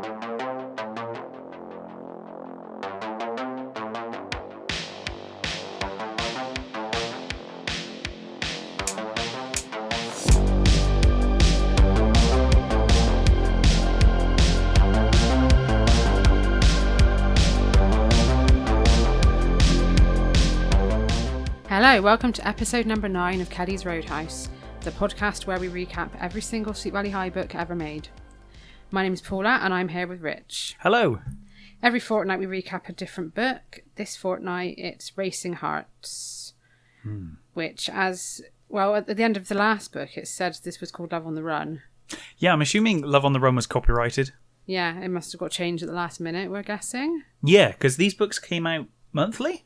Hello, welcome to episode number 9 of Kelly's Roadhouse, the podcast where we recap every single Sweet Valley High book ever made. My name is Paula and I'm here with Rich. Hello. Every fortnight we recap a different book. This fortnight it's Racing Hearts, which at the end of the last book it said this was called Love on the Run. Yeah, I'm assuming Love on the Run was copyrighted. Yeah, it must have got changed at the last minute, we're guessing. Yeah, because these books came out monthly?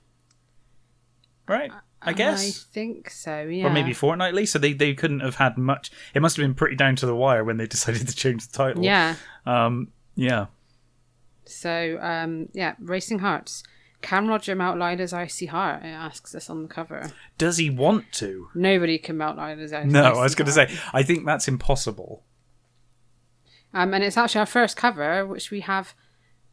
Right? I guess. I think so, yeah. Or maybe fortnightly, so they couldn't have had much. It must have been pretty down to the wire when they decided to change the title. Yeah. Yeah. So, Racing Hearts. Can Roger melt Lila's icy heart? It asks us on the cover. Does he want to? Nobody can melt Lila's icy heart. No, I was going to say, I think that's impossible. And it's actually our first cover, which we have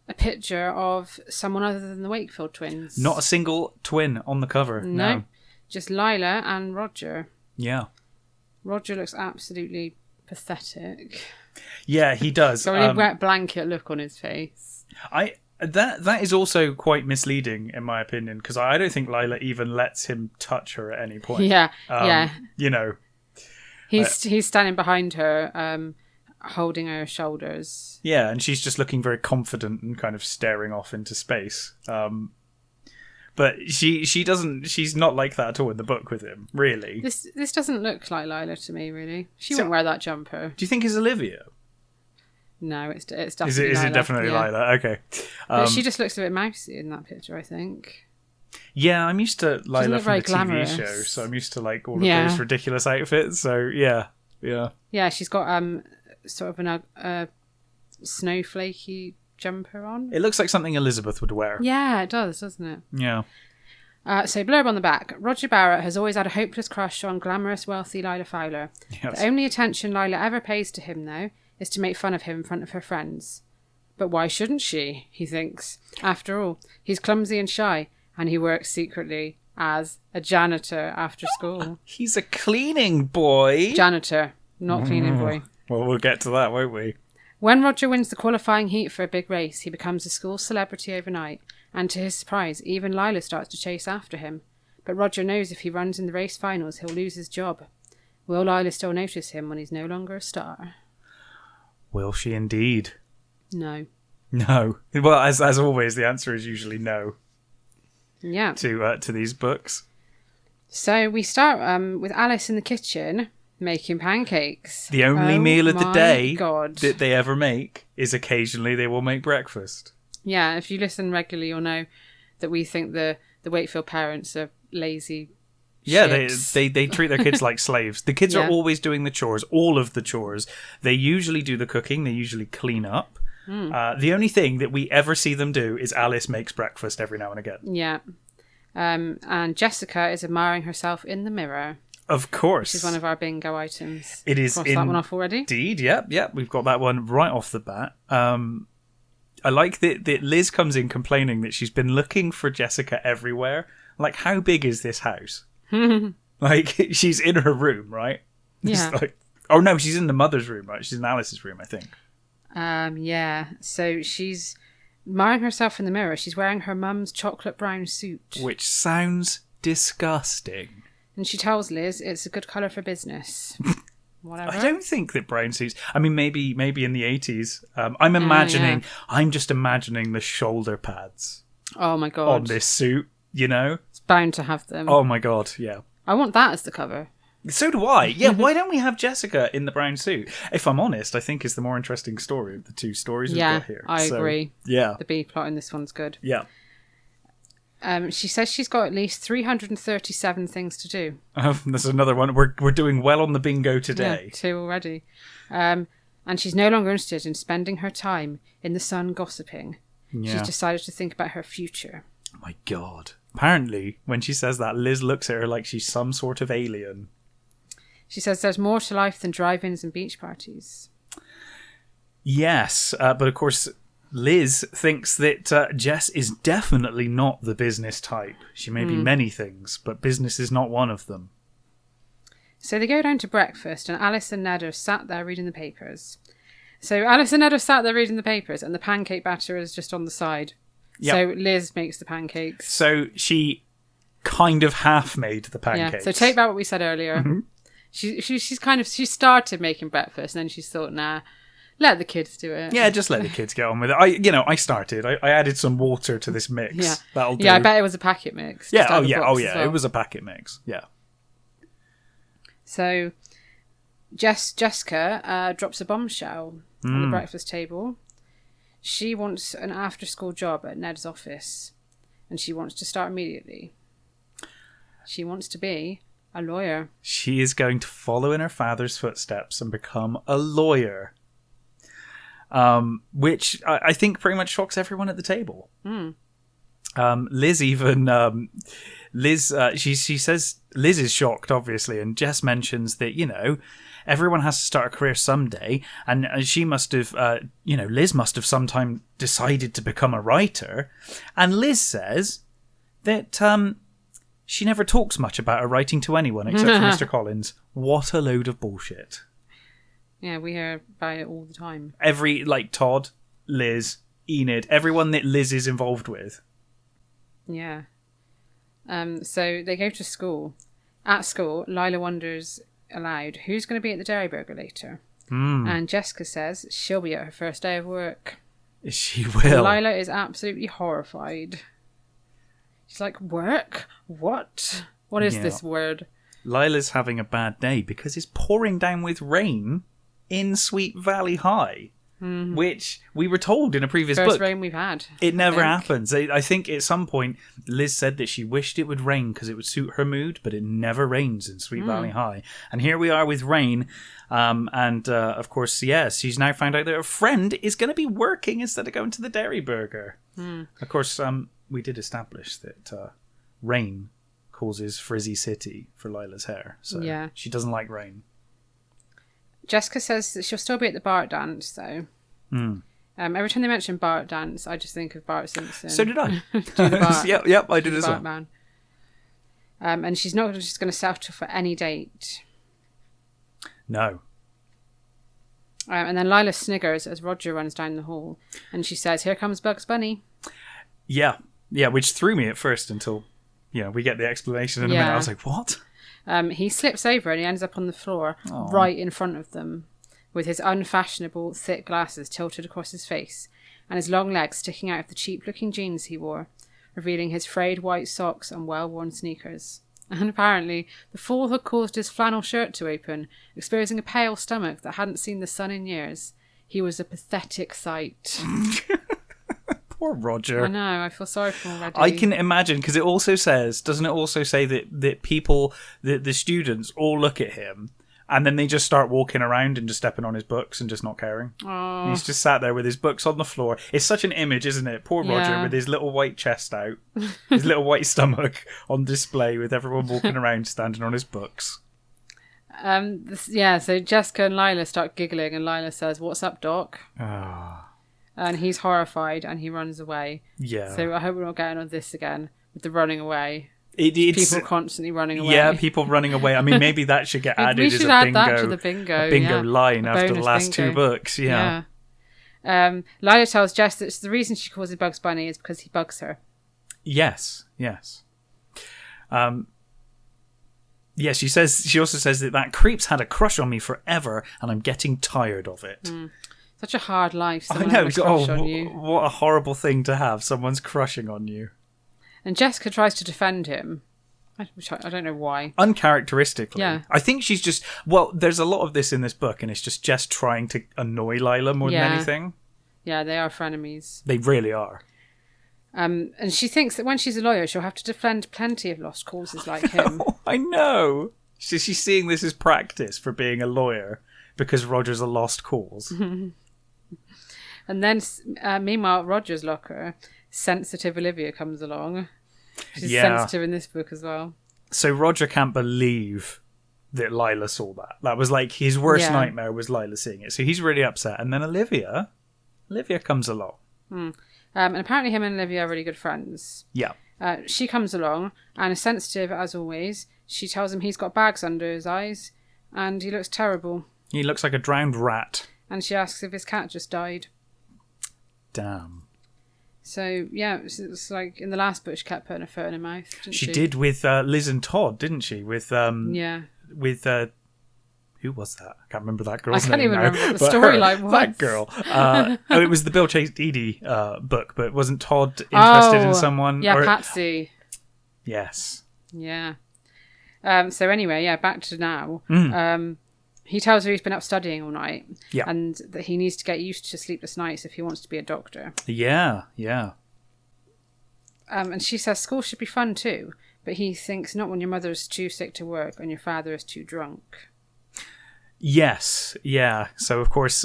a picture of someone other than the Wakefield twins. Not a single twin on the cover. No. Just Lila and Roger. Yeah. Roger looks absolutely pathetic. Yeah, he does. Got a really wet blanket look on his face. That is also quite misleading, in my opinion, because I don't think Lila even lets him touch her at any point. Yeah, You know. He's standing behind her, holding her shoulders. Yeah, and she's just looking very confident and kind of staring off into space. But she's not like that at all in the book with him, really. This doesn't look like Lila to me, really. She wouldn't wear that jumper. Do you think it's Olivia? No, it's definitely Is Lila. it definitely Lila? Okay. But she just looks a bit mousy in that picture, I think. Yeah, I'm used to Lila from the TV glamorous. show, so I'm used to like all of those ridiculous outfits. So yeah. Yeah, she's got sort of a snowflakey jumper on. It looks like something Elizabeth would wear. Yeah, it does, doesn't it? Yeah. So blurb on the back. Roger Barrett has always had a hopeless crush on glamorous, wealthy Lila Fowler. Yes. The only attention Lila ever pays to him, though, is to make fun of him in front of her friends. But why shouldn't she, he thinks. After all, he's clumsy and shy, and he works secretly as a janitor after school. He's a cleaning boy. Janitor, not cleaning boy. Well, we'll get to that, won't we? When Roger wins the qualifying heat for a big race, he becomes a school celebrity overnight, and to his surprise, even Lila starts to chase after him. But Roger knows if he runs in the race finals, he'll lose his job. Will Lila still notice him when he's no longer a star? Will she indeed? No. No. Well, as always, the answer is usually no. Yeah. To these books. So we start with Alice in the kitchen making pancakes. The only meal of the day God. that they ever make is occasionally they will make breakfast. Yeah, if you listen regularly, you'll know that we think the Wakefield parents are lazy. Yeah, ships. they treat their kids like slaves. The kids are always doing the chores, all of the chores. They usually do the cooking. They usually clean up. The only thing that we ever see them do is Alice makes breakfast every now and again. Yeah. And Jessica is admiring herself in the mirror. Of course. Which is one of our bingo items. It is. Crossed that one off already? Indeed, yep. We've got that one right off the bat. I like that Liz comes in complaining that she's been looking for Jessica everywhere. Like, how big is this house? Like, she's in her room, right? Yeah. Oh, no, she's in the mother's room, right? She's in Alice's room, I think. Yeah. So she's admiring herself in the mirror. She's wearing her mum's chocolate brown suit. Which sounds disgusting. And she tells Liz it's a good colour for business. Whatever. I don't think that brown suits... I mean, maybe in the 80s. I'm just imagining the shoulder pads. Oh, my God. On this suit, you know? It's bound to have them. Oh, my God, yeah. I want that as the cover. So do I. Yeah, why don't we have Jessica in the brown suit? If I'm honest, I think it's the more interesting story of the two stories we've got here. I agree. Yeah. The B plot in this one's good. Yeah. She says she's got at least 337 things to do. There's another one. We're doing well on the bingo today. Yeah, 2 already. And she's no longer interested in spending her time in the sun gossiping. Yeah. She's decided to think about her future. Oh my God. Apparently, when she says that, Liz looks at her like she's some sort of alien. She says there's more to life than drive-ins and beach parties. Yes, but of course, Liz thinks that Jess is definitely not the business type. She may be many things, but business is not one of them. So they go down to breakfast, and Alice and Ned are sat there reading the papers. So Alice and Ned are sat there reading the papers, and the pancake batter is just on the side. Yep. So Liz makes the pancakes. So she kind of half made the pancakes. Yeah. So take back what we said earlier. Mm-hmm. She started making breakfast, and then she thought, nah, let the kids do it. Yeah, just let the kids get on with it. I started. I added some water to this mix. Yeah, that'll do. Yeah, I bet it was a packet mix. Yeah. Oh yeah. Well. It was a packet mix. Yeah. So, Jessica drops a bombshell on the breakfast table. She wants an after-school job at Ned's office, and she wants to start immediately. She wants to be a lawyer. She is going to follow in her father's footsteps and become a lawyer, which I think pretty much shocks everyone at the table. Liz even... she says Liz is shocked, obviously, and Jess mentions that, everyone has to start a career someday, and she must have, Liz must have sometime decided to become a writer, and Liz says that she never talks much about her writing to anyone except for Mr. Collins. What a load of bullshit. Yeah, we hear about it all the time. Todd, Liz, Enid, everyone that Liz is involved with. Yeah. So they go to school. At school, Lila wonders aloud, who's going to be at the Dairy Burger later? And Jessica says she'll be at her first day of work. She will. Lila is absolutely horrified. She's like, work? What? What is this word? Lila's having a bad day because it's pouring down with rain in Sweet Valley High. Which we were told in a previous book. First rain we've had. It never happens. I think at some point Liz said that she wished it would rain because it would suit her mood, but it never rains in Sweet Valley High. And here we are with rain. Of course, yes, she's now found out that her friend is going to be working instead of going to the Dairy Burger. Of course, we did establish that rain causes frizzy city for Lila's hair. So she doesn't like rain. Jessica says that she'll still be at the Bart dance, though. Every time they mention Bart dance, I just think of Bart Simpson. So did I. Do the Bart, yep, I did as well. Man. And she's not just going to settle for any date. No. And then Lila sniggers as Roger runs down the hall, and she says, "Here comes Bugs Bunny." Yeah, which threw me at first until we get the explanation in a minute. I was like, what? He slips over and he ends up on the floor right in front of them, with his unfashionable, thick glasses tilted across his face, and his long legs sticking out of the cheap-looking jeans he wore, revealing his frayed white socks and well-worn sneakers. And apparently, the fall had caused his flannel shirt to open, exposing a pale stomach that hadn't seen the sun in years. He was a pathetic sight. Poor Roger. I know, I feel sorry for him already. I can imagine, because it also says, doesn't it also say that people, the students all look at him and then they just start walking around and just stepping on his books and just not caring. Oh. He's just sat there with his books on the floor. It's such an image, isn't it? Poor Roger with his little white chest out, his little white stomach on display with everyone walking around standing on his books. So Jessica and Lila start giggling and Lila says, "What's up, Doc?" And he's horrified and he runs away. Yeah. So I hope we're not getting on this again with the running away. It's people constantly running away. Yeah, people running away. I mean, maybe that should get added as a bingo. That to the bingo. A bingo line after the last bingo. 2 books. Yeah. Lila tells Jess that the reason she calls him Bugs Bunny is because he bugs her. Yes. Yeah, she also says that creep's had a crush on me forever and I'm getting tired of it. Such a hard life. I know. On you. What a horrible thing to have. Someone's crushing on you. And Jessica tries to defend him, which I don't know why. Uncharacteristically. Yeah. I think she's just... Well, there's a lot of this in this book, and it's just Jess trying to annoy Lila more than anything. Yeah, they are frenemies. They really are. And she thinks that when she's a lawyer, she'll have to defend plenty of lost causes like him. I know. She's seeing this as practice for being a lawyer because Roger's a lost cause. And then, meanwhile, Roger's locker... Sensitive Olivia comes along. She's sensitive in this book as well. So Roger can't believe that Lila saw that. That was like his worst Yeah. nightmare was Lila seeing it. So he's really upset. And then Olivia comes along. And apparently him and Olivia are really good friends. Yeah. She comes along and is sensitive as always. She tells him he's got bags under his eyes and he looks terrible. He looks like a drowned rat. And she asks if his cat just died. Damn. So, yeah, it's like in the last book she kept putting her foot in her mouth, didn't she? She did with Liz and Todd, didn't she? With Yeah. with who was that? I can't remember that girl's I can't name even now, remember what the but storyline was. That girl. It was the Bill Chase Dee book, but wasn't Todd interested in someone? Yeah, or... Patsy. Yes. Yeah. So anyway, yeah, back to now. He tells her he's been up studying all night. Yeah. And that he needs to get used to sleepless nights if he wants to be a doctor. Yeah. And she says school should be fun too, but he thinks not when your mother's too sick to work and your father is too drunk. Yes, yeah. So of course,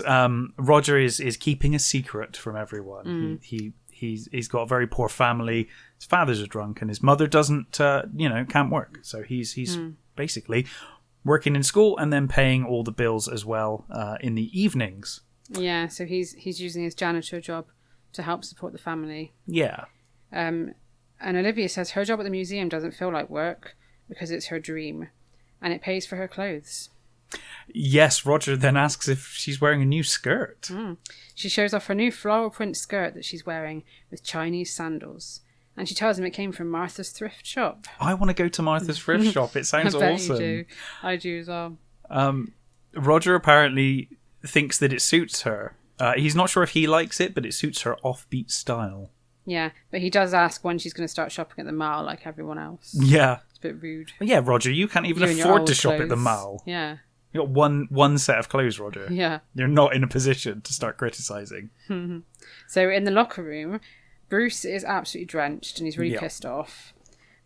Roger is keeping a secret from everyone. He's got a very poor family. His father's a drunk, and his mother doesn't, can't work. So he's basically working in school and then paying all the bills as well in the evenings. Yeah, so he's using his janitor job to help support the family. Yeah. And Olivia says her job at the museum doesn't feel like work because it's her dream, and it pays for her clothes. Yes, Roger then asks if she's wearing a new skirt. She shows off her new floral print skirt that she's wearing with Chinese sandals. And she tells him it came from Martha's thrift shop. I want to go to Martha's thrift shop. It sounds I bet awesome. you do. I do as well. Roger apparently thinks that it suits her. He's not sure if he likes it, but it suits her offbeat style. Yeah, but he does ask when she's going to start shopping at the mall like everyone else. Yeah. It's a bit rude. Yeah, Roger, you can't even You and your afford old to shop at the clothes. mall. Yeah. You got one set of clothes, Roger. Yeah. You're not in a position to start criticising. So in the locker room, Bruce is absolutely drenched and he's really pissed off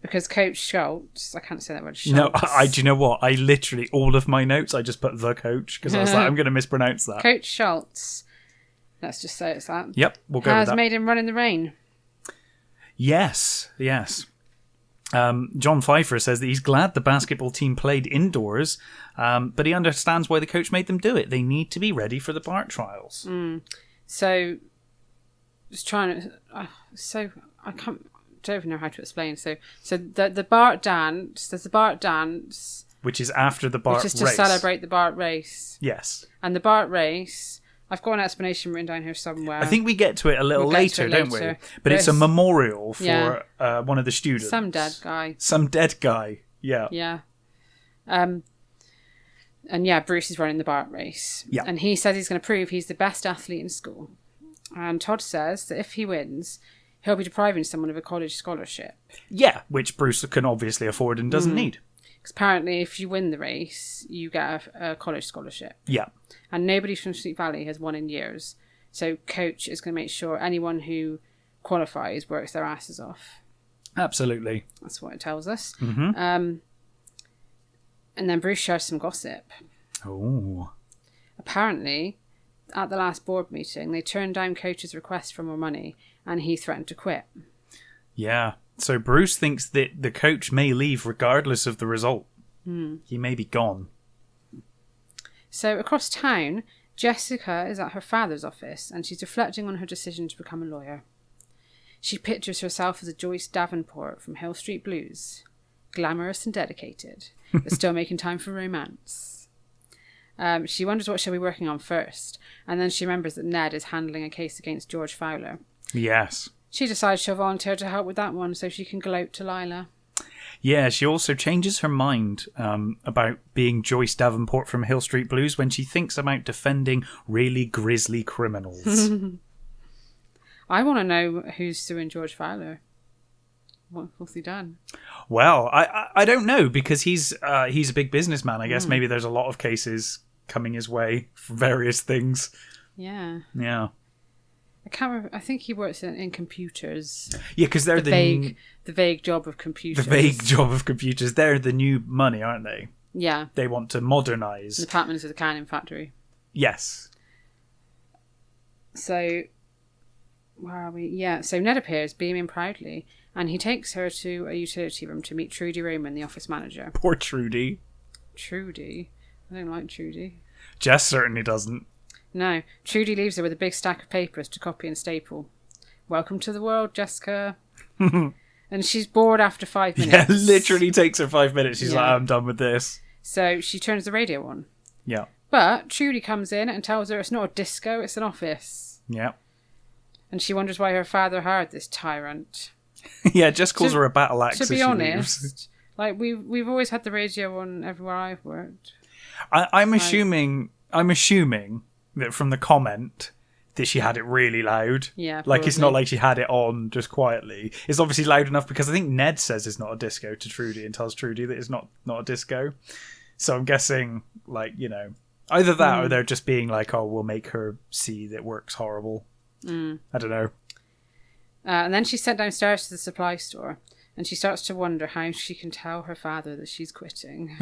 because Coach Schultz, I can't say that word, Schultz. No, do you know what? I literally, all of my notes, I just put the coach because I was like, I'm going to mispronounce that. Coach Schultz, let's just say it's that. Yep, we'll go with has that. made him run in the rain. Yes. John Pfeiffer says that he's glad the basketball team played indoors, but he understands why the coach made them do it. They need to be ready for the BART trials. So, just trying to. I don't even know how to explain. So the BART dance. There's the BART dance, Which is after the BART which is race. to celebrate the BART race. Yes. And the BART race. I've got an explanation written down here somewhere. I think we get to it a little We'll get to later, it don't later. we? But it's a memorial for Yeah. one of the students. Some dead guy. Some dead guy. Yeah. Yeah. And yeah, Bruce is running the BART race. Yeah. And he says he's going to prove he's the best athlete in school. And Todd says that if he wins, he'll be depriving someone of a college scholarship. Yeah, which Bruce can obviously afford and doesn't need. Because apparently if you win the race, you get a college scholarship. Yeah. And nobody from Sweet Valley has won in years. So Coach is going to make sure anyone who qualifies works their asses off. Absolutely. That's what it tells us. Mm-hmm. And then Bruce shares some gossip. Oh. Apparently, at the last board meeting, they turned down Coach's request for more money and he threatened to quit. Yeah. So Bruce thinks that the coach may leave regardless of the result. He may be gone. So across town, Jessica is at her father's office and she's reflecting on her decision to become a lawyer. She pictures herself as a Joyce Davenport from Hill Street Blues, glamorous and dedicated, but still making time for romance. She wonders what she'll be working on first, and then she remembers that Ned is handling a case against George Fowler. Yes. She decides she'll volunteer to help with that one so she can gloat to Lila. Yeah, she also changes her mind about being Joyce Davenport from Hill Street Blues when she thinks about defending really grisly criminals. I want to know who's suing George Fowler. What's he done? Well, I don't know because he's a big businessman. I guess maybe there's a lot of cases coming his way for various things. Yeah. Yeah. I can't remember. I think he works in computers. Yeah, because they're The vague job of computers. the vague job of computers. They're the new money, aren't they? Yeah. They want to modernise. The Patmans of the canning factory. Yes. So, where are we? Yeah, so Ned appears, beaming proudly, and he takes her to a utility room to meet Trudy Roman, the office manager. Poor Trudy. Trudy. I don't like Trudy. Jess certainly doesn't. No, Trudy leaves her with a big stack of papers to copy and staple. Welcome to the world, Jessica. And she's bored after 5 minutes. Yeah, literally takes her 5 minutes. She's like, I'm done with this. So she turns the radio on. Yeah. But Trudy comes in and tells her it's not a disco, it's an office. Yeah. And she wonders why her father hired this tyrant. Yeah, Jess calls her a battle axe. To be honest, leaves. like we've always had the radio on everywhere I've worked. I'm assuming that from the comment that she had it really loud. Yeah, like it's not like she had it on just quietly. It's obviously loud enough because I think Ned says it's not a disco to Trudy and tells Trudy that it's not a disco. So I'm guessing, like, you know, either that or they're just being like, oh, we'll make her see that work's horrible. I don't know. And then she's sent downstairs to the supply store and she starts to wonder how she can tell her father that she's quitting.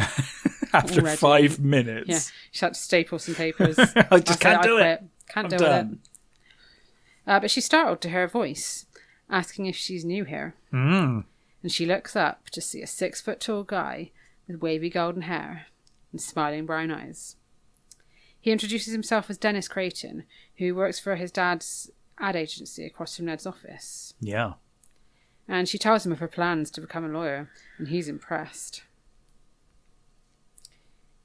After already. 5 minutes. Yeah, she had to staple some papers. I just can't do it. Can't deal with it. But she's startled to hear a voice asking if she's new here. And she looks up to see a 6-foot-tall guy with wavy golden hair and smiling brown eyes. He introduces himself as Dennis Creighton, who works for his dad's ad agency across from Ned's office. Yeah. And she tells him of her plans to become a lawyer, and he's impressed.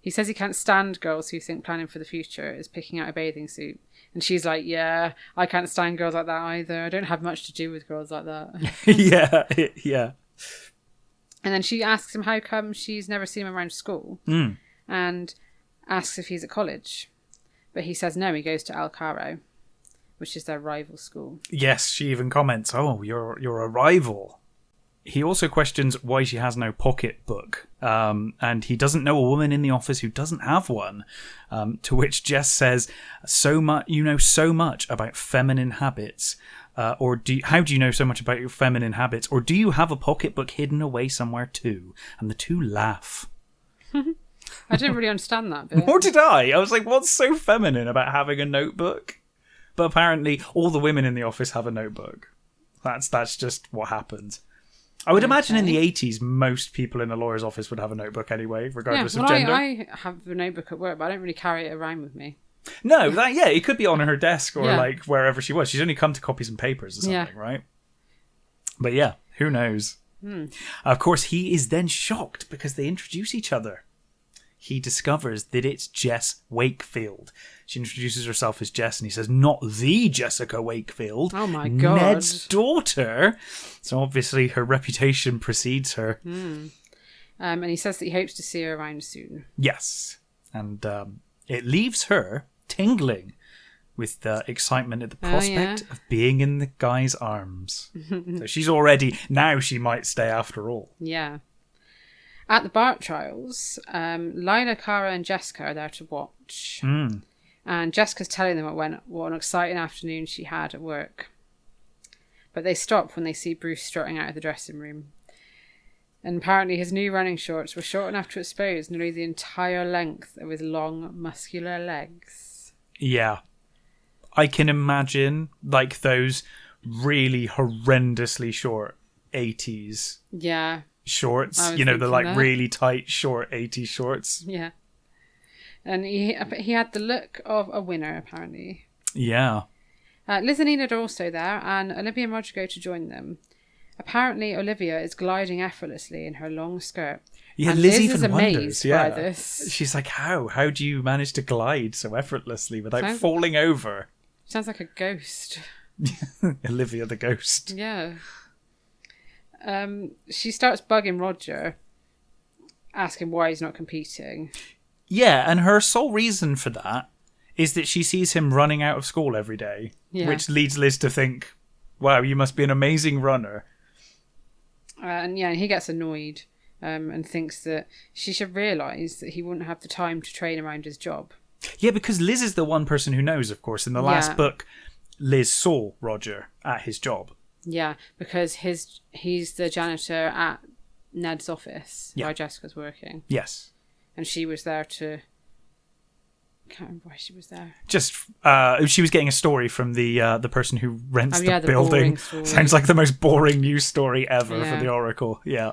He says he can't stand girls who think planning for the future is picking out a bathing suit. And she's like, yeah, I can't stand girls like that either. I don't have much to do with girls like that. Yeah. And then she asks him how come she's never seen him around school. And asks if he's at college. But he says no, he goes to Al Caro, which is their rival school. Yes, she even comments, oh, you're a rival. He also questions why she has no pocketbook, and he doesn't know a woman in the office who doesn't have one. To which Jess says, you know so much about feminine habits, how do you know so much about your feminine habits, or do you have a pocketbook hidden away somewhere too? And the two laugh. I didn't really understand that bit. Nor did I. I was like, what's so feminine about having a notebook? But apparently, all the women in the office have a notebook. That's just what happens. I would imagine in the 80s, most people in a lawyer's office would have a notebook anyway, regardless of gender. I have a notebook at work, but I don't really carry it around with me. No, it could be on her desk or like wherever she was. She's only come to copy some papers or something, right? But yeah, who knows? Of course, he is then shocked because they introduce each other. He discovers that it's Jess Wakefield. She introduces herself as Jess, and he says, not the Jessica Wakefield. Oh my God. Ned's daughter. So obviously her reputation precedes her. And he says that he hopes to see her around soon. Yes. And it leaves her tingling with excitement at the prospect of being in the guy's arms. So she's already, now she might stay after all. Yeah. At the Bart trials, Lila, Cara and Jessica are there to watch. And Jessica's telling them what an exciting afternoon she had at work. But they stop when they see Bruce strutting out of the dressing room. And apparently his new running shorts were short enough to expose nearly the entire length of his long, muscular legs. Yeah. I can imagine, like, those really horrendously short 80s. Yeah. Shorts, you know, the like really tight short 80s shorts. Yeah. And he had the look of a winner, apparently. Yeah. Liz and Enid are also there, and Olivia and Roger go to join them. Apparently, Olivia is gliding effortlsounds in her long skirt. Yeah, and Liz is even amazed wonders. by this. She's like, how? How do you manage to glide so effortlessly without falling over? Sounds like a ghost. Olivia the ghost. Yeah. She starts bugging Roger, asking why he's not competing. Yeah, and her sole reason for that is that she sees him running out of school every day, which leads Liz to think, wow, you must be an amazing runner. And he gets annoyed and thinks that she should realise that he wouldn't have the time to train around his job. Yeah, because Liz is the one person who knows, of course. In the last book, Liz saw Roger at his job. Yeah, because he's the janitor at Ned's office where Jessica's working. Yes. And she was there to... I can't remember why she was there. Just, she was getting a story from the person who rents the building. Story. Sounds like the most boring news story ever for the Oracle. Yeah.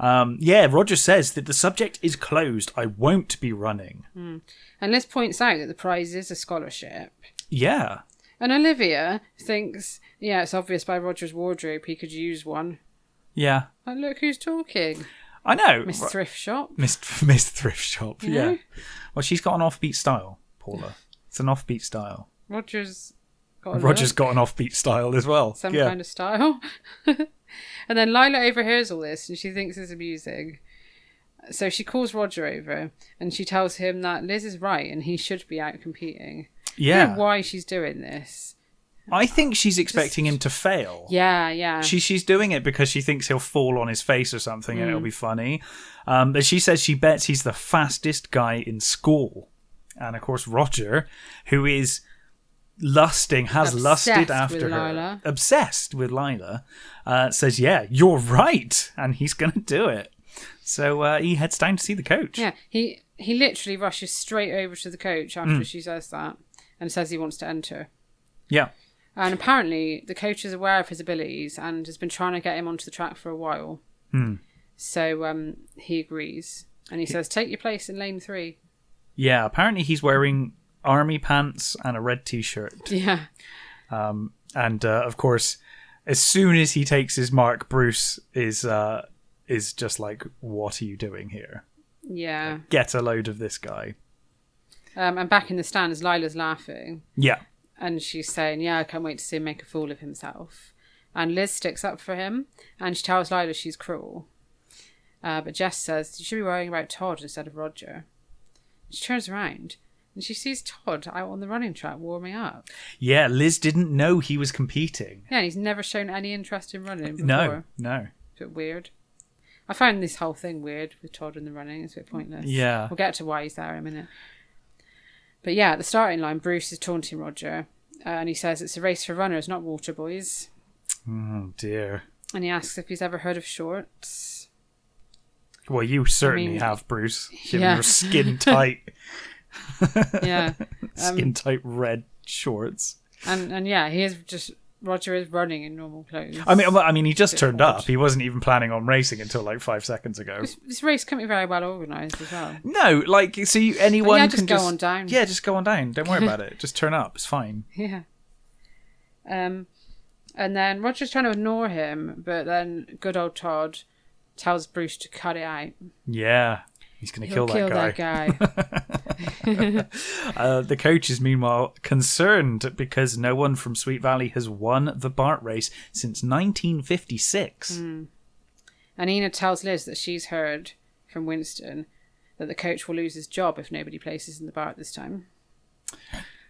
Roger says that the subject is closed. I won't be running. And Liz points out that the prize is a scholarship. Yeah. And Olivia thinks, it's obvious by Roger's wardrobe he could use one. Yeah. Like, look who's talking. I know. Miss Thrift Shop. Miss Thrift Shop, You yeah. know? Well, she's got an offbeat style, Paula. It's an offbeat style. Roger's got an offbeat style as well. Some kind of style. And then Lila overhears all this and she thinks it's amusing. So she calls Roger over and she tells him that Liz is right and he should be out competing. Yeah. I don't know why she's doing this. I think she's expecting him to fail. Yeah. She's doing it because she thinks he'll fall on his face or something and it'll be funny. But she says she bets he's the fastest guy in school. And of course, Roger, who is lusted after her, obsessed with Lila, says, yeah, you're right. And he's going to do it. So he heads down to see the coach. Yeah, he literally rushes straight over to the coach after she says that and says he wants to enter. Yeah. And apparently the coach is aware of his abilities and has been trying to get him onto the track for a while. So he agrees. And he says, take your place in lane 3. Yeah, apparently he's wearing army pants and a red t-shirt. Yeah. And of course, as soon as he takes his mark, Bruce is just like, what are you doing here? Yeah. Like, get a load of this guy. And back in the stands, Lila's laughing. Yeah. And she's saying, I can't wait to see him make a fool of himself. And Liz sticks up for him and she tells Lila she's cruel. But Jess says, you should be worrying about Todd instead of Roger. She turns around and she sees Todd out on the running track warming up. Yeah, Liz didn't know he was competing. Yeah, and he's never shown any interest in running before. No. It's a bit weird. I find this whole thing weird with Todd in the running. It's a bit pointless. Yeah. We'll get to why he's there in a minute. But yeah, at the starting line, Bruce is taunting Roger. And he says it's a race for runners, not water boys. Oh, dear. And he asks if he's ever heard of shorts. Well, you certainly have, Bruce. Given Yeah. your skin tight. Yeah. Skin tight red shorts. And yeah, Roger is running in normal clothes. I mean, he just turned odd. up. He wasn't even planning on racing until like 5 seconds ago. This race can't be very well organised as well. No, like, see, anyone just can go on down. Yeah, just go on down. Don't worry about it. Just turn up. It's fine. Yeah. And then Roger's trying to ignore him, but then good old Todd tells Bruce to cut it out. Yeah, he's going to kill that guy. The coach is meanwhile concerned because no one from Sweet Valley has won the Bart race since 1956. And Enid tells Liz that she's heard from Winston that the coach will lose his job if nobody places in the Bart this time.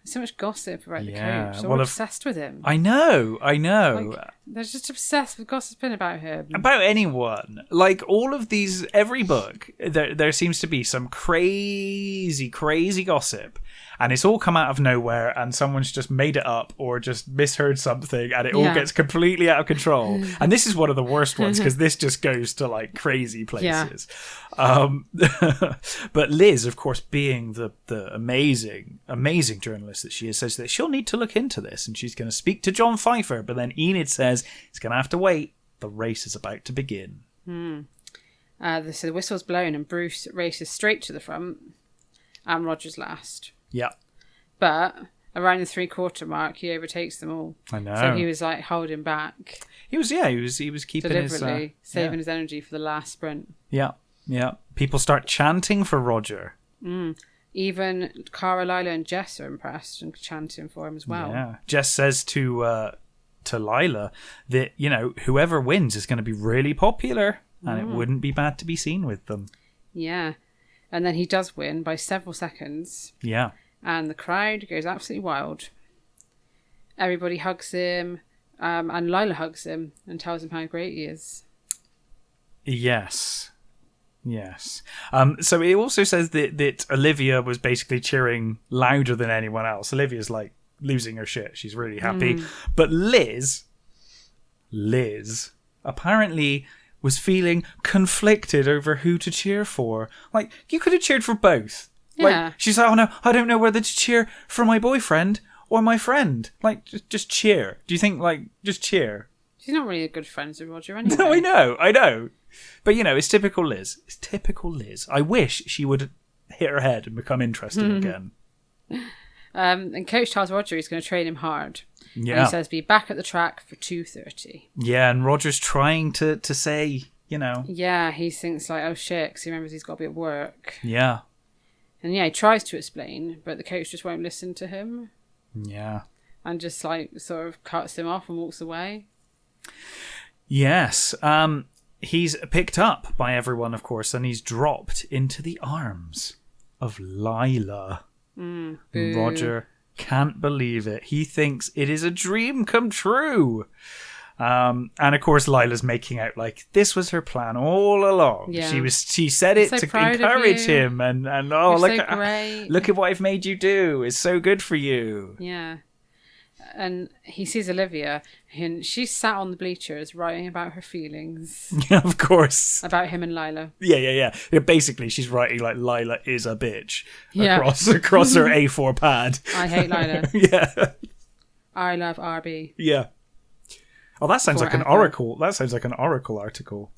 There's so much gossip about the coach. They're all obsessed with him. I know. Like, they're just obsessed with gossiping about him. About anyone. Like, all of these, every book, there seems to be some crazy gossip. And it's all come out of nowhere and someone's just made it up or just misheard something and it all gets completely out of control. And this is one of the worst ones because this just goes to like crazy places. But Liz, of course, being the amazing journalist that she is, says that she'll need to look into this and she's going to speak to John Pfeiffer. But then Enid says he's going to have to wait. The race is about to begin. So the whistle's blown and Bruce races straight to the front and Roger's last. Yeah. But around the 3/4 mark, he overtakes them all. I know. So he was like holding back. He was keeping deliberately saving his energy for the last sprint. Yeah. People start chanting for Roger. Even Cara, Lila, and Jess are impressed and chanting for him as well. Yeah. Jess says to Lila that, whoever wins is going to be really popular and it wouldn't be bad to be seen with them. Yeah. And then he does win by several seconds. Yeah. And the crowd goes absolutely wild. Everybody hugs him, and Lila hugs him and tells him how great he is. Yes. So it also says that Olivia was basically cheering louder than anyone else. Olivia's like losing her shit. She's really happy. But Liz, apparently was feeling conflicted over who to cheer for. Like, you could have cheered for both. Yeah. Like, she's like, oh no, I don't know whether to cheer for my boyfriend or my friend. Like, just cheer. Do you think, just cheer? She's not really a good friend with Roger anyway. No, I know. But, it's typical Liz. It's typical Liz. I wish she would hit her head and become interesting again. And Coach tells Roger he's going to train him hard. Yeah. And he says, be back at the track for 2:30. Yeah, and Roger's trying to say, Yeah, he thinks like, oh shit, because he remembers he's got to be at work. Yeah. And yeah, he tries to explain, but the coach just won't listen to him. Yeah. And just like sort of cuts him off and walks away. Yes. He's picked up by everyone, of course, and he's dropped into the arms of Lila. Roger can't believe it. He thinks it is a dream come true. And of course, Lila's making out like this was her plan all along. Yeah. She said it So to proud of encourage you. him, and look at what I've made you do. It's so good for you. Yeah. And he sees Olivia, and she's sat on the bleachers writing about her feelings Yeah, of course. about him and Lila. Yeah. Basically, she's writing like Lila is a bitch Yeah. across her A4 pad. I hate Lila. Yeah. I love RB. Yeah. Oh, that sounds like an Forever. oracle. That sounds like an oracle article.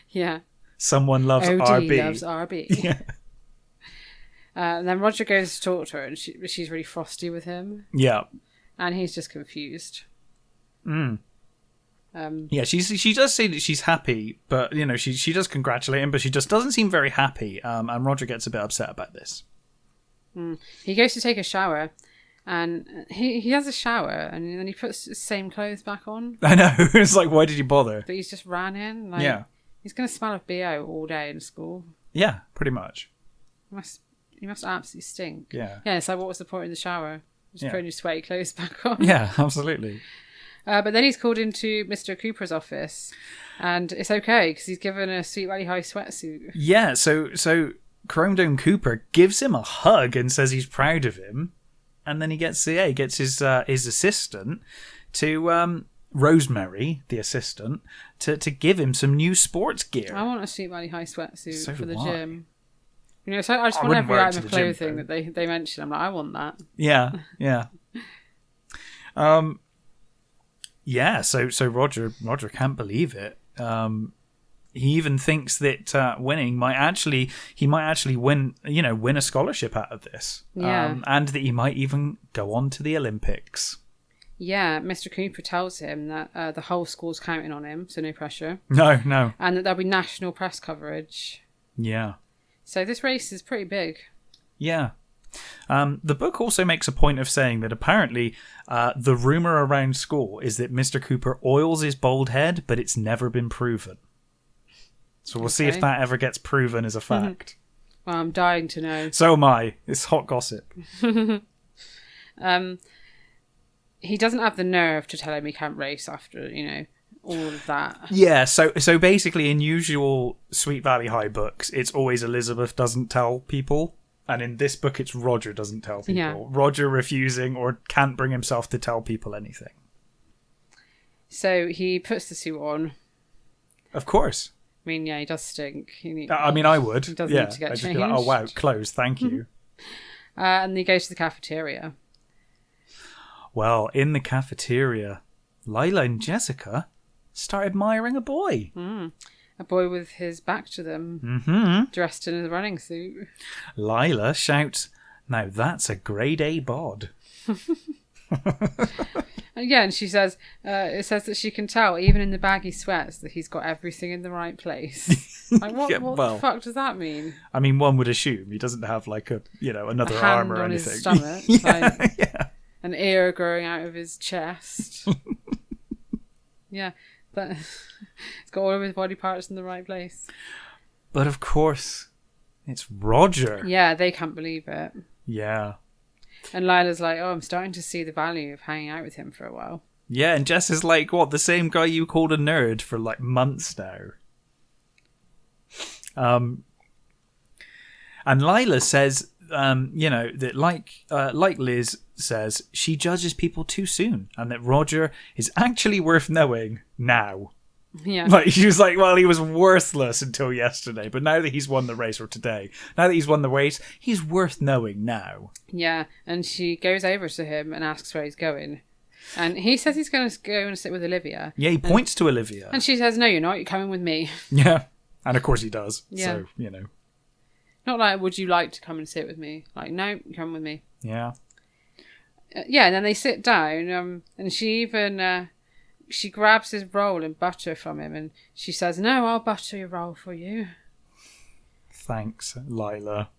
Yeah. Someone loves OD RB. loves RB. Yeah. And then Roger goes to talk to her, and she's really frosty with him. Yeah. And he's just confused. Yeah, she does say that she's happy, but she does congratulate him, but she just doesn't seem very happy. And Roger gets a bit upset about this. He goes to take a shower, and he has a shower, and then he puts the same clothes back on. I know. It's like, why did you bother? But he's just ran in. Like, Yeah. He's going to smell of BO all day in school. Yeah, pretty much. He must absolutely stink. Yeah. Yeah, it's like, what was the point in the shower? Just putting your sweaty clothes back on. Yeah, absolutely. But then he's called into Mr. Cooper's office, and it's okay because he's given a Sweet Valley High sweatsuit. Yeah, so Chrome Dome Cooper gives him a hug and says he's proud of him, and then he gets his assistant to Rosemary, the assistant, to give him some new sports gear. I want a Sweet Valley High sweatsuit So for the do I. gym. So I just want wouldn't every wear it item to of the gym, clothing though. that they mention. I'm like, I want that. Yeah. Yeah, so Roger can't believe it. He even thinks that winning might actually win a scholarship out of this. Yeah. And that he might even go on to the Olympics. Yeah, Mr. Cooper tells him that the whole school's counting on him, so no pressure. No. And that there'll be national press coverage. Yeah. So this race is pretty big. Yeah. The book also makes a point of saying that apparently the rumour around school is that Mr. Cooper oils his bald head, but it's never been proven. So we'll see if that ever gets proven as a fact. Well, I'm dying to know. So am I. It's hot gossip. He doesn't have the nerve to tell him he can't race after, all of that. Yeah, so basically in usual Sweet Valley High books, it's always Elizabeth doesn't tell people. And in this book, it's Roger doesn't tell people. Yeah. Roger refusing or can't bring himself to tell people anything. So he puts the suit on. Of course. I mean, yeah, he does stink. I would. He doesn't yeah. need to get I'd just be changed. like, oh, wow, clothes, thank you. And he goes to the cafeteria. Well, in the cafeteria, Lila and Jessica start admiring a boy. A boy with his back to them, dressed in a running suit. Lila shouts, "Now that's a grade A bod." And she says, it says that she can tell, even in the baggy sweats, that he's got everything in the right place. Like, what the fuck does that mean? I mean, one would assume he doesn't have like another A arm hand or on anything. his stomach, yeah. an ear growing out of his chest. Yeah, but it's got all of his body parts in the right place. But of course, it's Roger. Yeah, they can't believe it. Yeah. And Lila's like, oh, I'm starting to see the value of hanging out with him for a while. Yeah, and Jess is like, what, the same guy you called a nerd for like months now. And Lila says, that like Liz says, she judges people too soon, and that Roger is actually worth knowing now. Yeah. Like, she was like, well, he was worthless until yesterday, but now that he's won the race, or today, now that he's won the race, he's worth knowing now. Yeah, and she goes over to him and asks where he's going. And he says he's going to go and sit with Olivia. Yeah, he points to Olivia. And she says, no, you're not, you're coming with me. Yeah. And of course he does. Yeah. So, you know. Not like, would you like to come and sit with me? Like, no, come with me. Yeah. Yeah, and then they sit down, and she even, she grabs his roll and butter from him, and she says, no, I'll butter your roll for you. Thanks, Lila.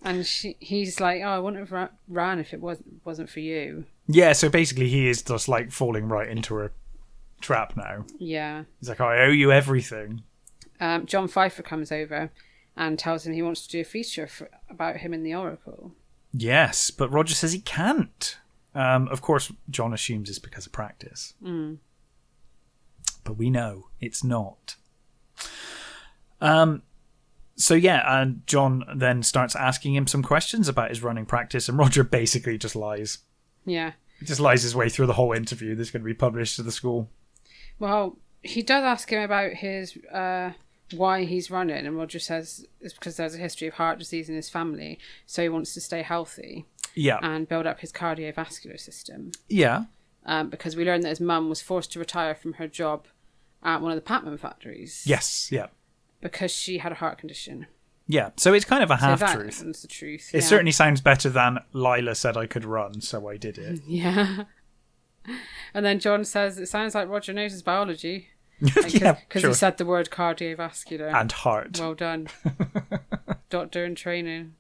And he's like, oh, I wouldn't have ran if it wasn't for you. Yeah, so basically he is just like falling right into her trap now. Yeah. He's like, oh, I owe you everything. John Pfeiffer comes over and tells him he wants to do a feature about him in the Oracle. Yes, but Roger says he can't. Of course, John assumes it's because of practice. But we know it's not. So yeah, and John then starts asking him some questions about his running practice, and Roger basically just lies. Yeah. He just lies his way through the whole interview that's going to be published to the school. Well, he does ask him about his why he's running, and Roger says it's because there's a history of heart disease in his family, so he wants to stay healthy. Yeah. And build up his cardiovascular system. Yeah. Because we learned that his mum was forced to retire from her job at one of the Patman factories. Yes, yeah. Because she had a heart condition. Yeah, so it's kind of a half-truth. So that's the truth. It certainly sounds better than Lila said I could run, so I did it. Yeah. And then John says, it sounds like Roger knows his biology. Yeah, Because sure. he said the word cardiovascular. And heart. Well done. Doctor in training.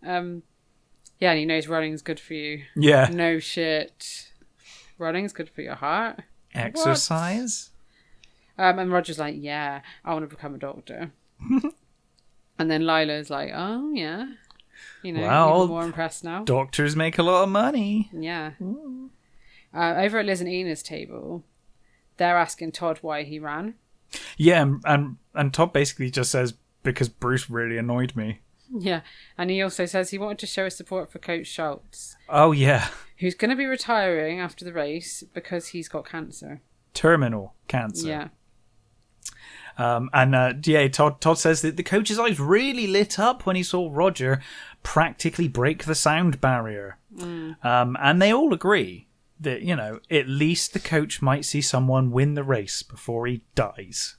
Yeah, and he knows running's good for you. Yeah. No shit. Running's good for your heart. Exercise? And Roger's like, yeah, I want to become a doctor. And then Lila's like, oh, yeah. You know, well, even more impressed now. Doctors make a lot of money. Yeah. Over at Liz and Ina's table, they're asking Todd why he ran. Yeah, and Todd basically just says, because Bruce really annoyed me. Yeah. And he also says he wanted to show his support for Coach Schultz. Oh, yeah. Who's going to be retiring after the race because he's got cancer. Terminal cancer. Yeah. Todd says that the coach's eyes really lit up when he saw Roger practically break the sound barrier. And they all agree that, you know, at least the coach might see someone win the race before he dies.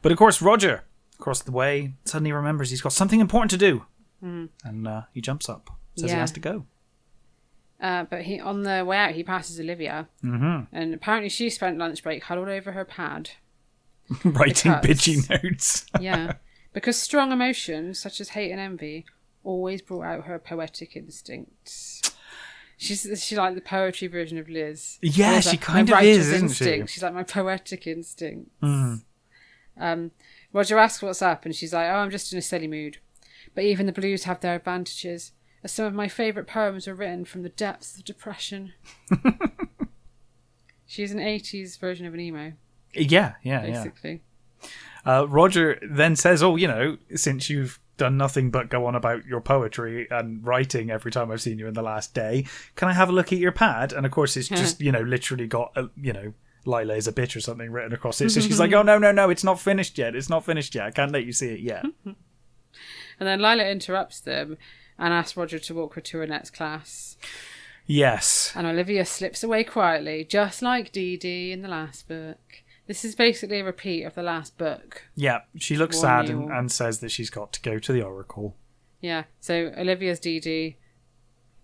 But of course, Roger, across the way, suddenly remembers he's got something important to do. And he jumps up, says he has to go. But on the way out, he passes Olivia. And apparently she spent lunch break huddled over her pad. Writing bitchy notes. Yeah. Because strong emotions, such as hate and envy, always brought out her poetic instincts. She's like the poetry version of Liz. Yeah, Liz, she like, kind my of is, righteous isn't she? instinct. She's like my poetic instincts. Roger asks what's up, and she's like, oh, I'm just in a silly mood. But even the blues have their advantages, as some of my favourite poems are written from the depths of depression. She's an 80s version of an emo. Yeah. Basically. Roger then says, oh, you know, since you've done nothing but go on about your poetry and writing every time I've seen you in the last day, can I have a look at your pad? And of course it's just, you know, literally got, Lila is a bitch or something written across it. So she's like, oh, no, it's not finished yet. I can't let you see it yet. And then Lila interrupts them and asks Roger to walk her to Annette's class. Yes. And Olivia slips away quietly, just like Dee Dee in the last book. This is basically a repeat of the last book. Yeah, she looks sad and says that she's got to go to the Oracle. Yeah, so Olivia's Dee Dee,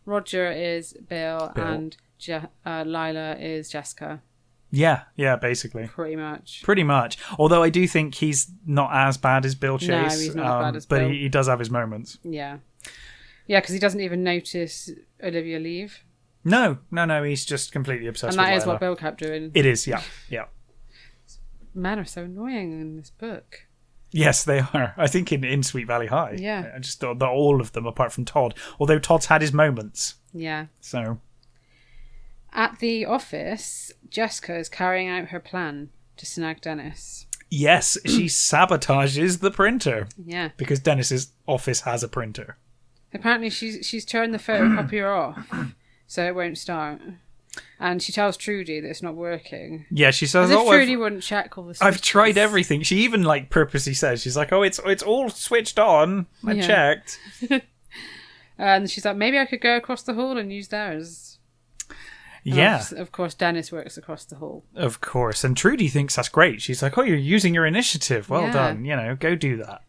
Roger is Bill. And Lila is Jessica. Yeah, basically. Pretty much. Although I do think he's not as bad as Bill Chase. No, he's not as bad as Bill. But he does have his moments. Yeah. Yeah, because he doesn't even notice Olivia leave. No, he's just completely obsessed with Lila. And that is Lila. what Bill kept doing. It is, yeah. Men are so annoying in this book. Yes, they are. I think in Sweet Valley High. Yeah. I just thought that all of them, apart from Todd. Although Todd's had his moments. Yeah. So. At the office, Jessica is carrying out her plan to snag Dennis. Yes, she sabotages the printer. Yeah. Because Dennis's office has a printer. Apparently she's turned the photocopier off, so it won't start. And she tells Trudy that it's not working. Yeah, she says, as if Trudy wouldn't check all the switches. I've tried everything. She even purposely says, she's like, oh, it's all switched on. I checked. And she's like, maybe I could go across the hall and use theirs. Yeah. Of course, Dennis works across the hall. Of course. And Trudy thinks that's great. She's like, oh, you're using your initiative. Well done. Go do that.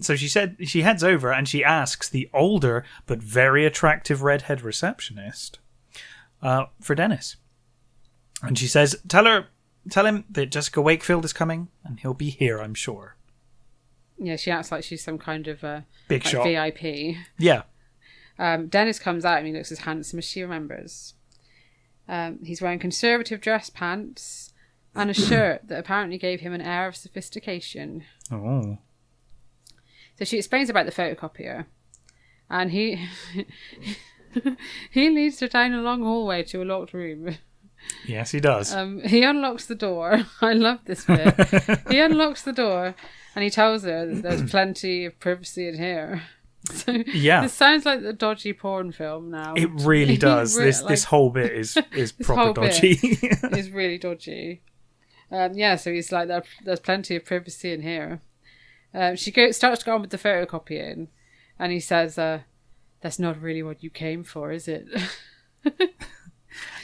So she heads over and she asks the older but very attractive redhead receptionist for Dennis. And she says, tell him that Jessica Wakefield is coming and he'll be here, I'm sure. Yeah, she acts like she's some kind of big shot VIP. Yeah. Dennis comes out and he looks as handsome as she remembers. He's wearing conservative dress pants and a shirt that apparently gave him an air of sophistication. Oh. So she explains about the photocopier, and he leads her down a long hallway to a locked room. Yes, he does. He unlocks the door. I love this bit. He unlocks the door, and he tells her that there's plenty of privacy in here. So yeah, this sounds like the dodgy porn film now. It really does. This whole bit is proper dodgy. It's really dodgy. So he's like, there's plenty of privacy in here. She starts to go on with the photocopying, and he says, that's not really what you came for, is it?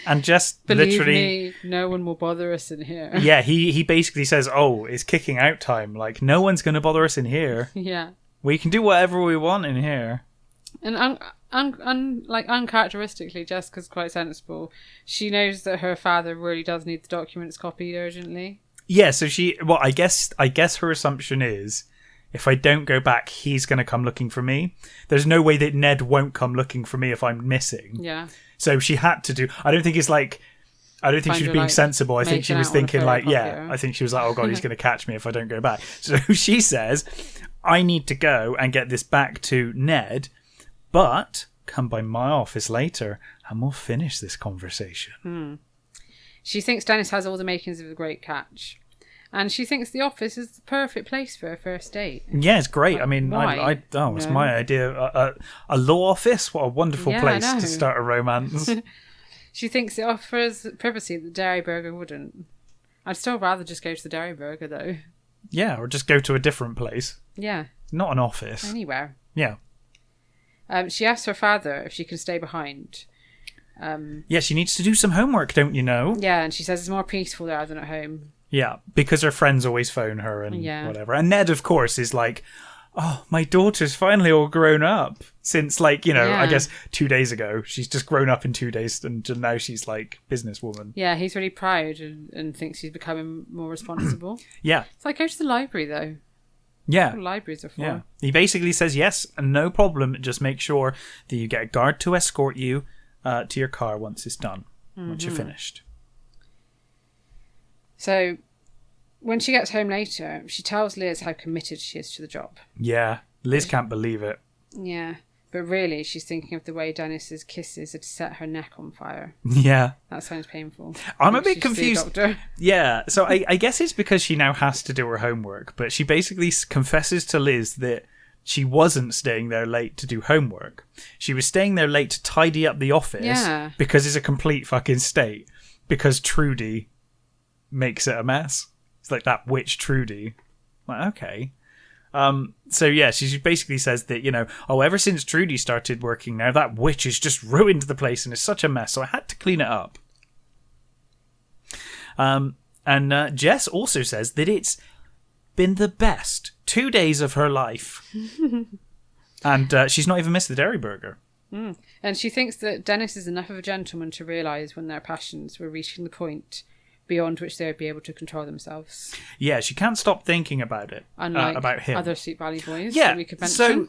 And just Believe literally... me, no one will bother us in here. Yeah, he basically says, oh, it's kicking out time. Like, no one's going to bother us in here. Yeah. We can do whatever we want in here. And uncharacteristically, Jessica's quite sensible. She knows that her father really does need the documents copied urgently. Yeah, so I guess her assumption is, if I don't go back, he's going to come looking for me. There's no way that Ned won't come looking for me if I'm missing. Yeah. So she had to do... I don't think she was being sensible. I think she was thinking I think she was like, oh God, he's going to catch me if I don't go back. So she says, I need to go and get this back to Ned, but come by my office later and we'll finish this conversation. She thinks Dennis has all the makings of a great catch. And she thinks the office is the perfect place for a first date. Yeah, it's great. Like, I mean, it's my idea. A law office, what a wonderful place to start a romance. She thinks it offers privacy that the Dairy Burger wouldn't. I'd still rather just go to the Dairy Burger, though. Yeah, or just go to a different place. Yeah. Not an office. Anywhere. Yeah. She asks her father if she can stay behind. Yeah, she needs to do some homework, don't you know? Yeah, and she says it's more peaceful there than at home. Yeah, because her friends always phone her and whatever. And Ned, of course, is like, oh, my daughter's finally all grown up. Since, I guess 2 days ago. She's just grown up in 2 days and now she's like businesswoman. Yeah, he's really proud and thinks she's becoming more responsible. Yeah. It's like, go to the library, though. Yeah. That's what libraries are for. Yeah. He basically says, yes, no problem. Just make sure that you get a guard to escort you to your car once it's done, once you're finished. So, when she gets home later, she tells Liz how committed she is to the job. Yeah, Liz can't believe it. Yeah, but really, she's thinking of the way Dennis's kisses had set her neck on fire. Yeah. That sounds painful. I'm a bit confused. Yeah, so I guess it's because she now has to do her homework, but she basically confesses to Liz that she wasn't staying there late to do homework. She was staying there late to tidy up the office because it's a complete fucking state. Because Trudy makes it a mess. It's like that witch Trudy. Like, okay. So yeah, she basically says that, ever since Trudy started working now, that witch has just ruined the place and it's such a mess, so I had to clean it up. And Jess also says that it's been the best 2 days of her life. And she's not even missed the Dairy Burger. And she thinks that Dennis is enough of a gentleman to realise when their passions were reaching the point beyond which they would be able to control themselves. Yeah, she can't stop thinking about it. Unlike about him. other Sleep Valley boys that we could mention. So,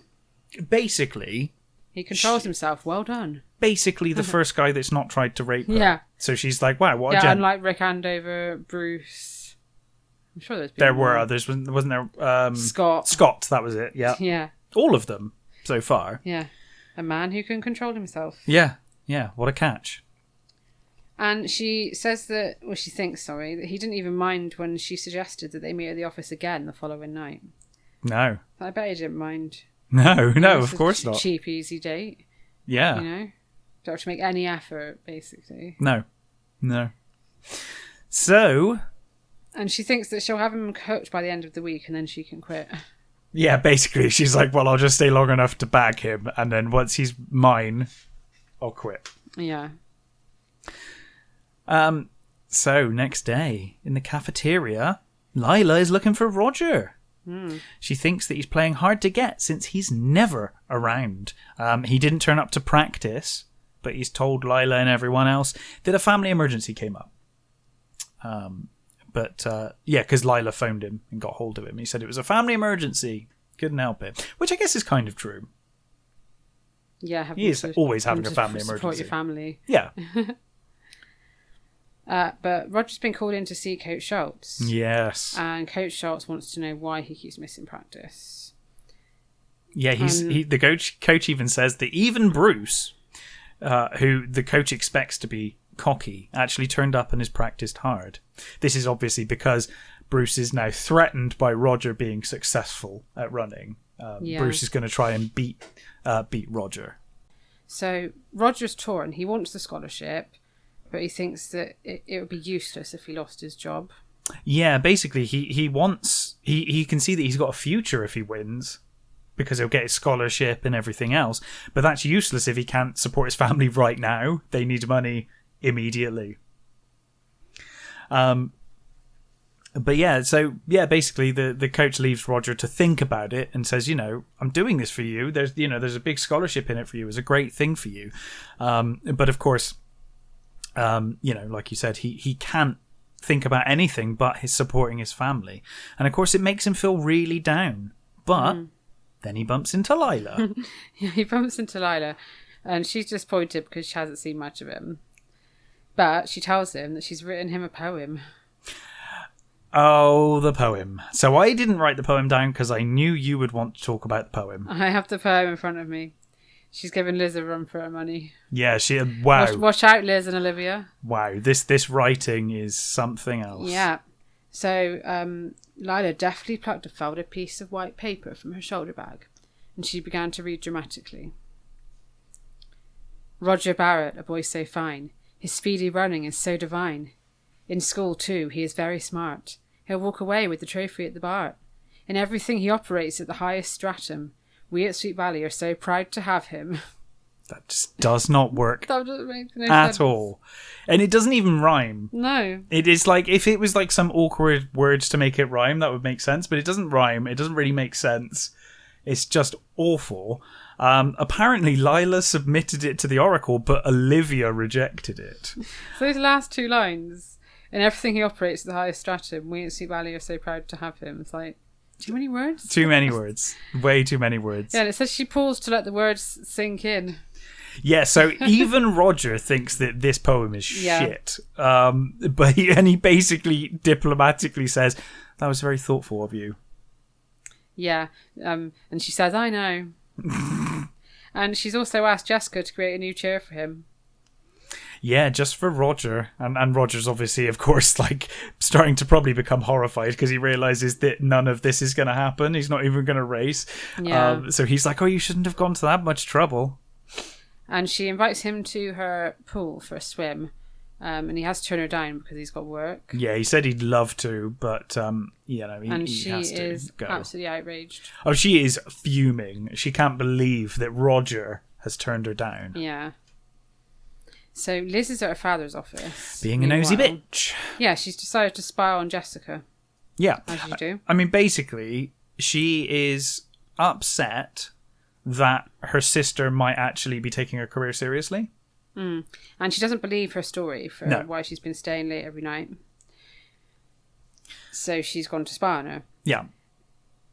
basically... He controls himself. Well done. Basically the first guy that's not tried to rape her. Yeah. So she's like, wow, what a gent. Unlike Rick Andover, Bruce... I'm sure there were others, wasn't there? Scott, that was it, yeah. Yeah. All of them, so far. Yeah. A man who can control himself. Yeah, what a catch. And she says that, she thinks, that he didn't even mind when she suggested that they meet at the office again the following night. No. I bet he didn't mind. No, of course not. Cheap, easy date. Yeah. Don't have to make any effort, basically. No. So... And she thinks that she'll have him cooked by the end of the week and then she can quit. Yeah, basically. She's like, well, I'll just stay long enough to bag him and then once he's mine, I'll quit. Yeah. So, next day, in the cafeteria, Lila is looking for Roger. She thinks that he's playing hard to get since he's never around. He didn't turn up to practice, but he's told Lila and everyone else that a family emergency came up. Because Lila phoned him and got hold of him. He said it was a family emergency. Couldn't help it. Which I guess is kind of true. Yeah, he is always having a family support emergency. Your family. Yeah. But Roger's been called in to see Coach Schultz. Yes. And Coach Schultz wants to know why he keeps missing practice. Yeah, the coach even says that even Bruce, who the coach expects to be cocky, actually turned up and has practiced hard. This is obviously because Bruce is now threatened by Roger being successful at running. Bruce is going to try and beat Roger. So Roger's torn. He wants the scholarship, but he thinks that it would be useless if he lost his job. Yeah, basically he can see that he's got a future if he wins, because he'll get his scholarship and everything else. But that's useless if he can't support his family right now. They need money immediately. Basically the coach leaves Roger to think about it and says, I'm doing this for you. There's a big scholarship in it for you. It's a great thing for you. But of course, like you said, he can't think about anything but his supporting his family. And of course it makes him feel really down. But then he bumps into Lila. Yeah, he bumps into Lila, and she's disappointed because she hasn't seen much of him. But she tells him that she's written him a poem. Oh, the poem. So I didn't write the poem down because I knew you would want to talk about the poem. I have the poem in front of me. She's giving Liz a run for her money. Yeah, wow. Watch out, Liz and Olivia. Wow, this writing is something else. Yeah. So Lila deftly plucked a folded piece of white paper from her shoulder bag, and she began to read dramatically. Roger Barrett, a boy so fine, his speedy running is so divine. In school, too, he is very smart. He'll walk away with the trophy at the bar. In everything he operates at the highest stratum. We at Sweet Valley are so proud to have him. That just does not work That doesn't make no at sense. all. And it doesn't even rhyme. No. It is like, if it was like some awkward words to make it rhyme, that would make sense. But it doesn't rhyme. It doesn't really make sense. It's just awful. Apparently, Lila submitted it to the Oracle, but Olivia rejected it. So those last two lines, in everything he operates at the highest stratum, we at Sweet Valley are so proud to have him. It's like, too many words? Too many words. Way too many words. Yeah, and it says she paused to let the words sink in. Yeah, so even Roger thinks that this poem is shit. But he basically diplomatically says, that was very thoughtful of you. Yeah, and she says, I know. And she's also asked Jessica to create a new chair for him. Yeah, just for Roger. And Roger's obviously, of course, like starting to probably become horrified because he realizes that none of this is going to happen. He's not even going to race. Yeah. So he's like, oh, you shouldn't have gone to that much trouble. And she invites him to her pool for a swim. And he has to turn her down because he's got work. Yeah, he said he'd love to, but, he she has to is go. absolutely outraged. Oh, she is fuming. She can't believe that Roger has turned her down. Yeah. So Liz is at her father's office. Being a nosy bitch. Yeah, she's decided to spy on Jessica. Yeah. As you do. I mean, basically, she is upset that her sister might actually be taking her career seriously. And she doesn't believe her story for why she's been staying late every night. So she's gone to spy on her. Yeah.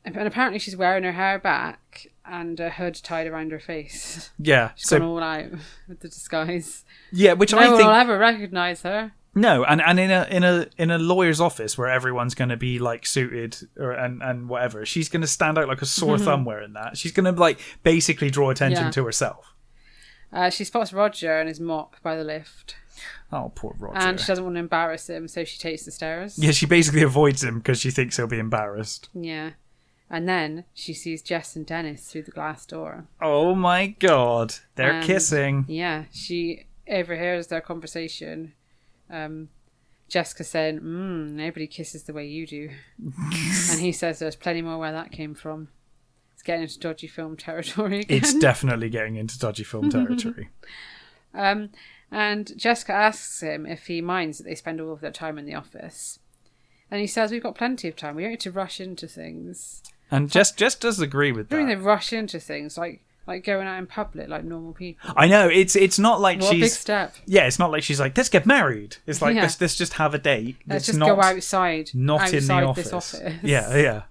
And apparently she's wearing her hair back and a hood tied around her face. Yeah. She's gone all out with the disguise. Yeah, which no I think one will ever recognise her. No, and in a lawyer's office where everyone's going to be like suited and whatever, she's going to stand out like a sore thumb wearing that. She's going to like basically draw attention to herself. She spots Roger and his mop by the lift. Oh, poor Roger. And she doesn't want to embarrass him, so she takes the stairs. Yeah, she basically avoids him because she thinks he'll be embarrassed. Yeah. And then she sees Jess and Dennis through the glass door. Oh my god. They're kissing. Yeah, she overhears their conversation. Jessica saying, nobody kisses the way you do. And he says there's plenty more where that came from. It's getting into dodgy film territory again. It's definitely getting into dodgy film territory. And Jessica asks him if he minds that they spend all of their time in the office. And he says, we've got plenty of time. We don't need to rush into things. And Jess does agree with that. I mean, they rush into things like going out in public like normal people. I know, it's not like What she's... a big step. Yeah, it's not like she's like, let's get married. It's like, Yeah. let's just have a date. Let's That's just not, go outside. Not outside in the office. this office. Yeah.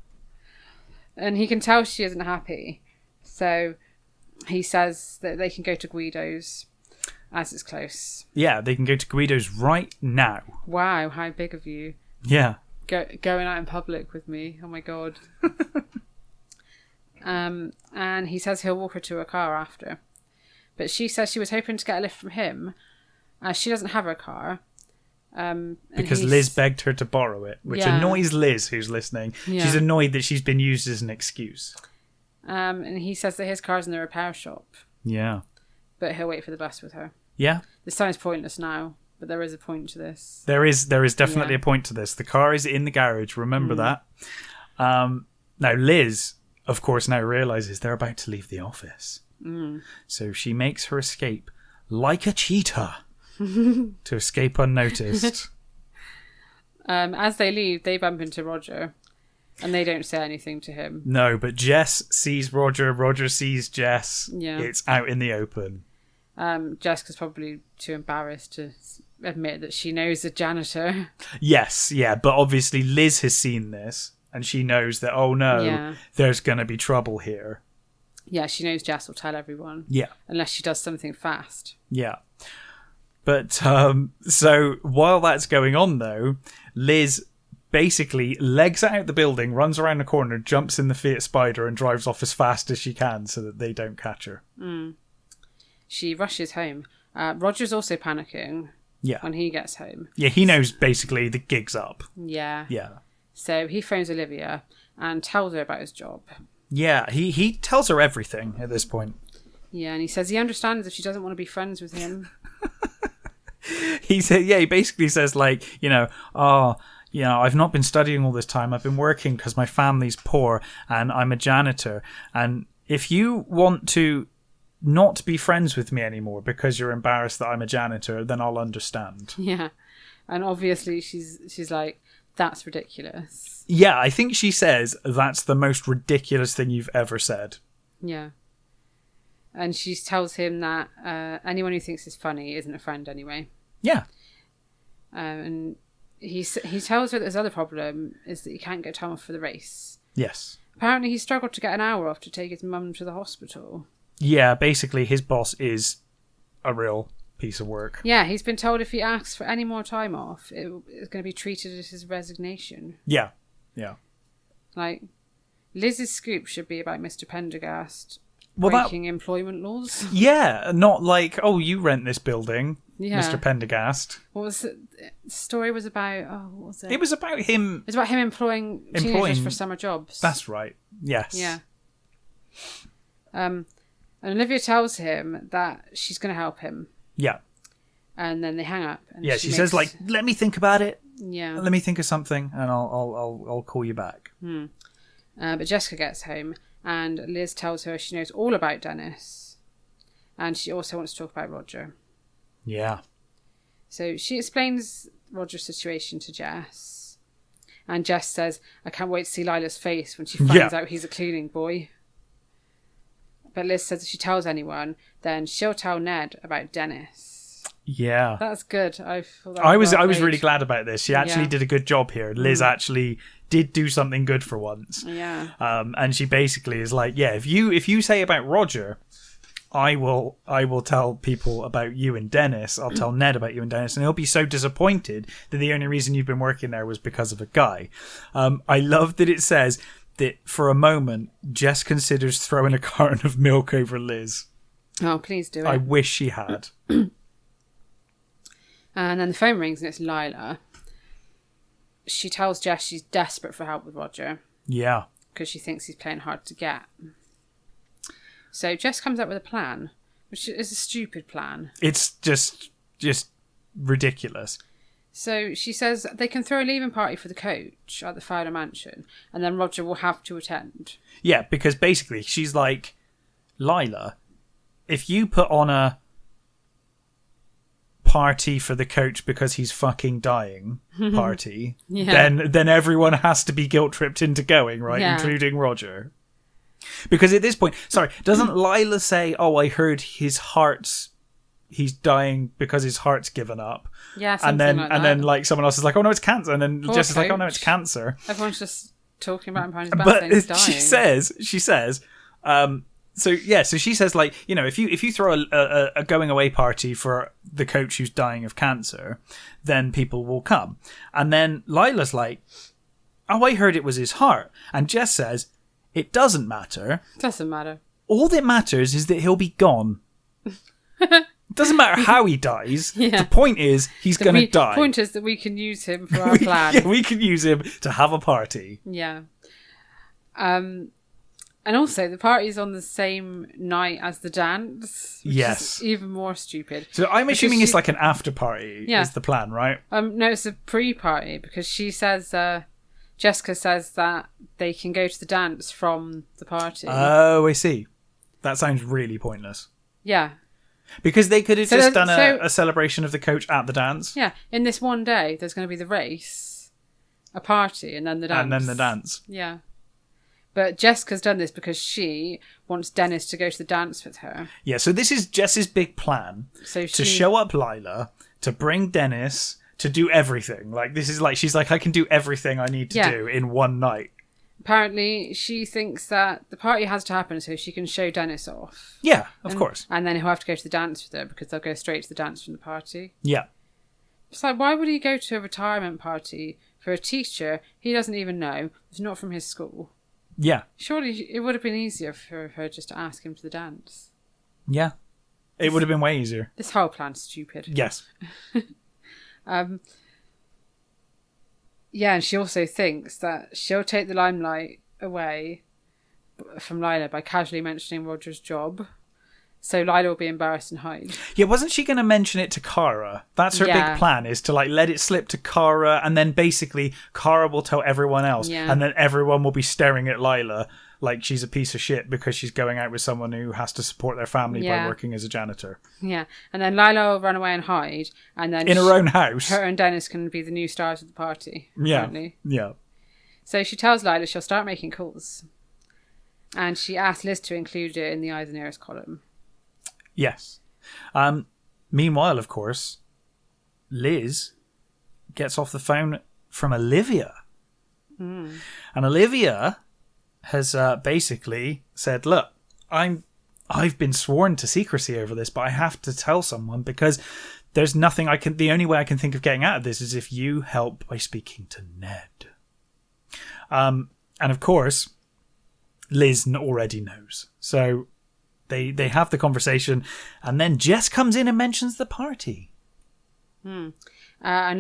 And he can tell she isn't happy. So he says that they can go to Guido's as it's close. Yeah, they can go to Guido's right now. Wow, how big of you. Yeah. Going out in public with me. Oh my god. And he says he'll walk her to her car after. But she says she was hoping to get a lift from him, as she doesn't have her car. Because Liz begged her to borrow it, which annoys Liz, who's listening. Yeah. She's annoyed that she's been used as an excuse. And he says that his car's in the repair shop. Yeah. But he'll wait for the bus with her. Yeah. This sounds pointless now, but there is a point to this. There is definitely a point to this. The car is in the garage, remember that. Now Liz, of course, now realises they're about to leave the office. So she makes her escape like a cheetah to escape unnoticed. As they leave, they bump into Roger, and they don't say anything to him. No, but Jess sees Roger, Roger sees Jess. Yeah. It's out in the open. Jessica's probably too embarrassed to admit that she knows the janitor. Yes, yeah, but obviously Liz has seen this, and she knows that, oh no, there's going to be trouble here. Yeah, she knows Jess will tell everyone. Yeah. Unless she does something fast. Yeah. But, so while that's going on, though, Liz basically legs out the building, runs around the corner, jumps in the Fiat Spider and drives off as fast as she can so that they don't catch her. She rushes home. Roger's also panicking when he gets home. Yeah, he knows basically the gig's up. Yeah. Yeah. So he phones Olivia and tells her about his job. Yeah, he tells her everything at this point. Yeah, and he says he understands if she doesn't want to be friends with him. He basically says, like, I've not been studying all this time. I've been working because my family's poor and I'm a janitor. And if you want to not be friends with me anymore because you're embarrassed that I'm a janitor, then I'll understand. Yeah. And obviously she's like, that's ridiculous. Yeah, I think she says that's the most ridiculous thing you've ever said. Yeah. And she tells him that anyone who thinks it's funny isn't a friend anyway. Yeah. And he tells her that his other problem is that he can't get time off for the race. Yes. Apparently he struggled to get an hour off to take his mum to the hospital. Yeah, basically his boss is a real piece of work. Yeah, he's been told if he asks for any more time off, it's going to be treated as his resignation. Yeah. Like, Liz's scoop should be about Mr. Pendergast breaking employment laws. Yeah, not like, oh, you rent this building, Mr. Pendergast. What was it? The story was about, what was it? It was about him... It was about him employing teenagers for summer jobs. That's right, yes. Yeah. And Olivia tells him that she's going to help him. Yeah. And then they hang up. And she says, like, let me think about it. Yeah. Let me think of something, and I'll call you back. But Jessica gets home, and Liz tells her she knows all about Dennis, and she also wants to talk about Roger. Yeah. So she explains Roger's situation to Jess, and Jess says, "I can't wait to see Lila's face when she finds out he's a cleaning boy." But Liz says if she tells anyone, then she'll tell Ned about Dennis. Yeah, that's good. I was really glad about this. She actually did a good job here. Liz actually did do something good for once. Yeah. And she basically is like, yeah, if you say about Roger, I will tell people about you and Dennis. I'll tell Ned about you and Dennis, and he'll be so disappointed that the only reason you've been working there was because of a guy. I love that it says that for a moment Jess considers throwing a carton of milk over Liz. Oh, please do it. I wish she had. And then the phone rings and it's Lila. She tells Jess she's desperate for help with Roger. Yeah. Because she thinks he's playing hard to get. So Jess comes up with a plan, which is a stupid plan. It's just ridiculous. So she says they can throw a leaving party for the coach at the Fowler Mansion, and then Roger will have to attend. Yeah, because basically she's like, Lila, if you put on a party for the coach because he's fucking dying party, Yeah. then everyone has to be guilt-tripped into going, right? Yeah. Including Roger. Because at this point, doesn't Lila say, "Oh, I heard he's dying because his heart's given up." Yeah, something like that. And then like someone else is like, "Oh no, it's cancer," and then Poor Jess is like, "Oh no, coach. it's cancer." Everyone's just talking about him behind his back saying he's But dying. she says, so she says, like, you know, if you throw a going away party for the coach who's dying of cancer, then people will come. And then Lila's like, "Oh, I heard it was his heart," and Jess says, "It doesn't matter. Doesn't matter. All that matters is that he'll be gone." It doesn't matter how he dies. Yeah. The point is he's going to die. The point is that we can use him for our plan. Yeah, we can use him to have a party. Yeah. And also, the party's on the same night as the dance. Which Yes. is even more stupid. So I'm Because assuming it's like an after party Yeah. is the plan, right? No, it's a pre-party because she says, Jessica says that they can go to the dance from the party. Oh, I see. That sounds really pointless. Yeah. Because they could have So just then- done so- a celebration of the coach at the dance. Yeah. In this one day, there's going to be the race, a party, and then the dance. And then the dance. Yeah. But Jessica's done this because she wants Dennis to go to the dance with her. Yeah, so this is Jess's big plan. So To show up Lila, to bring Dennis, to do everything. Like, this is like, she's like, I can do everything I need to Yeah. do in one night. Apparently, she thinks that the party has to happen so she can show Dennis off. Yeah, of course. And then he'll have to go to the dance with her because they'll go straight to the dance from the party. Yeah. It's like, why would he go to a retirement party for a teacher he doesn't even know, who's not from his school? Yeah. Surely it would have been easier for her just to ask him to the dance. Yeah. It would have been way easier. This whole plan's stupid. Yes. Yeah, and she also thinks that she'll take the limelight away from Lila by casually mentioning Roger's job. So Lila will be embarrassed and hide. Yeah, wasn't she going to mention it to Kara? That's her Yeah. big plan, is to like let it slip to Kara, and then basically Kara will tell everyone else, Yeah. and then everyone will be staring at Lila like she's a piece of shit because she's going out with someone who has to support their family by Yeah. working as a janitor Yeah, and then Lila will run away and hide, and then in her own house. her and Dennis can be the new stars of the party. Yeah, Apparently. yeah. So she tells Lila she'll start making calls, and she asks Liz to include it in the Eyes Nearest column. Yes. Meanwhile, of course, Liz gets off the phone from Olivia. And Olivia has basically said, look, I've been sworn to secrecy over this, but I have to tell someone because there's nothing the only way I can think of getting out of this is if you help by speaking to Ned. And of course, Liz already knows. So they have the conversation, and then Jess comes in and mentions the party. And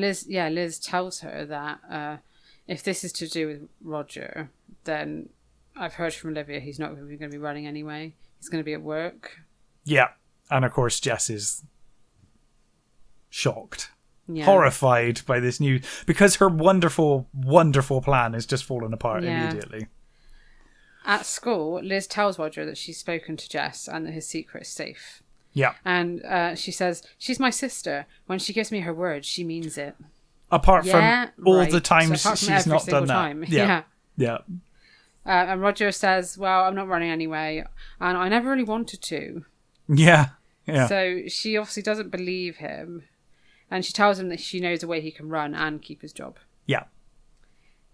Liz tells her that if this is to do with Roger, then I've heard from Olivia he's not going to be running anyway. He's going to be at work. Yeah. And of course, Jess is shocked, Yeah. horrified by this news, because her wonderful, wonderful plan has just fallen apart Yeah. immediately. At school, Liz tells Roger that she's spoken to Jess and that his secret is safe. Yeah. And she says, she's my sister. When she gives me her word, she means it. Apart Yeah, from all right. the times So apart from she's every not single done that. time. Yeah. Yeah. And Roger says, well, I'm not running anyway. And I never really wanted to. Yeah. Yeah. So she obviously doesn't believe him. And she tells him that she knows a way he can run and keep his job. Yeah.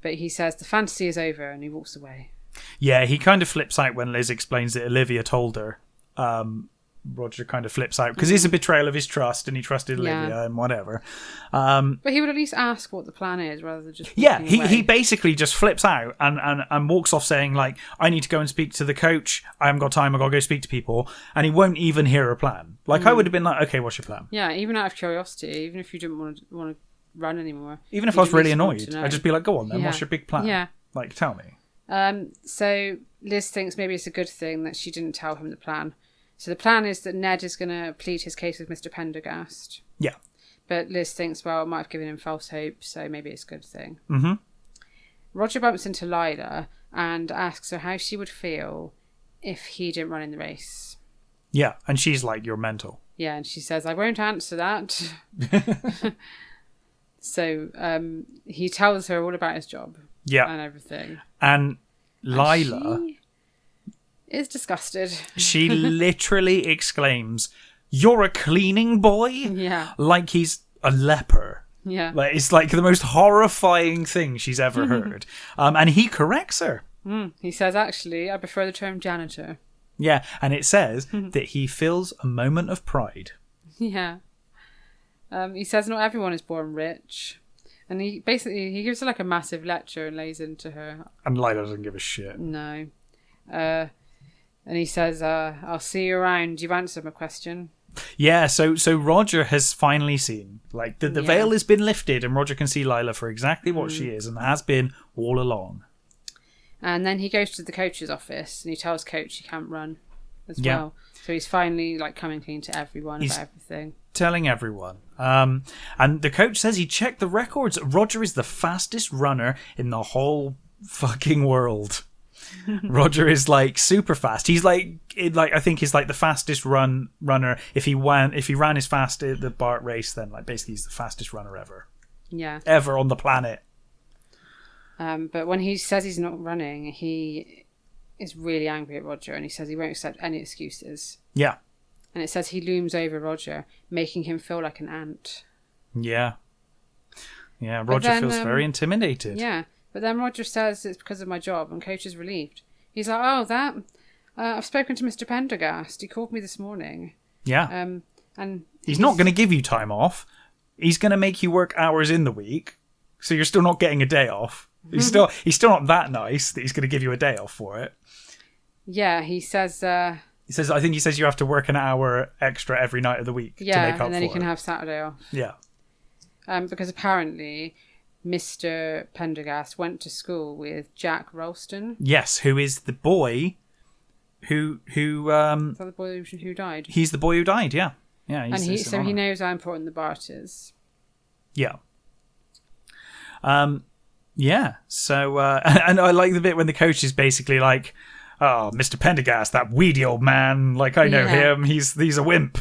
But he says the fantasy is over and he walks away. Yeah, he kind of flips out when Liz explains that Olivia told her. Roger kind of flips out because it's a betrayal of his trust, and he trusted Olivia and whatever. But he would at least ask what the plan is rather than just Yeah, walking away. he basically just flips out and walks off saying, like, I need to go and speak to the coach. I haven't got time. I've got to go speak to people. And he won't even hear a plan. Like, I would have been like, okay, what's your plan? Yeah, even out of curiosity, even if you didn't want to run anymore. Even if you'd I was at really least want annoyed, to know. I'd just be like, go on then, Yeah. what's your big plan? Yeah. Like, tell me. So Liz thinks maybe it's a good thing that she didn't tell him the plan. So the plan is that Ned is going to plead his case with Mr. Pendergast. Yeah. But Liz thinks, well, it might have given him false hope, so maybe it's a good thing. Mm-hmm. Roger bumps into Lila and asks her how she would feel if he didn't run in the race. Yeah, and she's like, you're mental. Yeah, and she says, I won't answer that. So he tells her all about his job and everything. And Lila... And she is disgusted. She literally exclaims, "You're a cleaning boy?" Yeah. Like he's a leper. Yeah. Like, it's like the most horrifying thing she's ever heard. And he corrects her. He says, actually, I prefer the term janitor. Yeah, and it says that he feels a moment of pride. Yeah. He says not everyone is born rich. And he gives her like a massive lecture and lays into her. And Lila doesn't give a shit. No. And he says, I'll see you around. You've answered my question. Yeah, so Roger has finally seen, like, the veil has been lifted and Roger can see Lila for exactly what she is and has been all along. And then he goes to the coach's office and he tells Coach he can't run as well. So he's finally, like, coming clean to everyone about everything. Telling everyone. And the coach says he checked the records. Roger is the fastest runner in the whole fucking world. Roger is like super fast. He's like I think he's like the fastest runner. If he ran as fast at the Bart race, then like basically he's the fastest runner ever. Yeah. Ever on the planet. But when he says he's not running, he is really angry at Roger and he says he won't accept any excuses. Yeah. And it says he looms over Roger, making him feel like an ant. Yeah. Yeah, Roger feels very intimidated. Yeah. But then Roger says it's because of my job, and Coach is relieved. He's like, oh, that... I've spoken to Mr. Pendergast. He called me this morning. Yeah. And he's not going to give you time off. He's going to make you work hours in the week, so you're still not getting a day off. He's still not that nice that he's going to give you a day off for it. Yeah, he says... I think he says you have to work an hour extra every night of the week to make up for it. Yeah, and then he can have Saturday off. Yeah. Because apparently... Mr. Pendergast went to school with Jack Ralston. Yes, who is the boy who Is that the boy who died? He's the boy who died, yeah. Yeah, he knows how important the Bart is. Yeah. Yeah, so and I like the bit when the coach is basically like, "Oh, Mr. Pendergast, that weedy old man, like I know him, he's a wimp."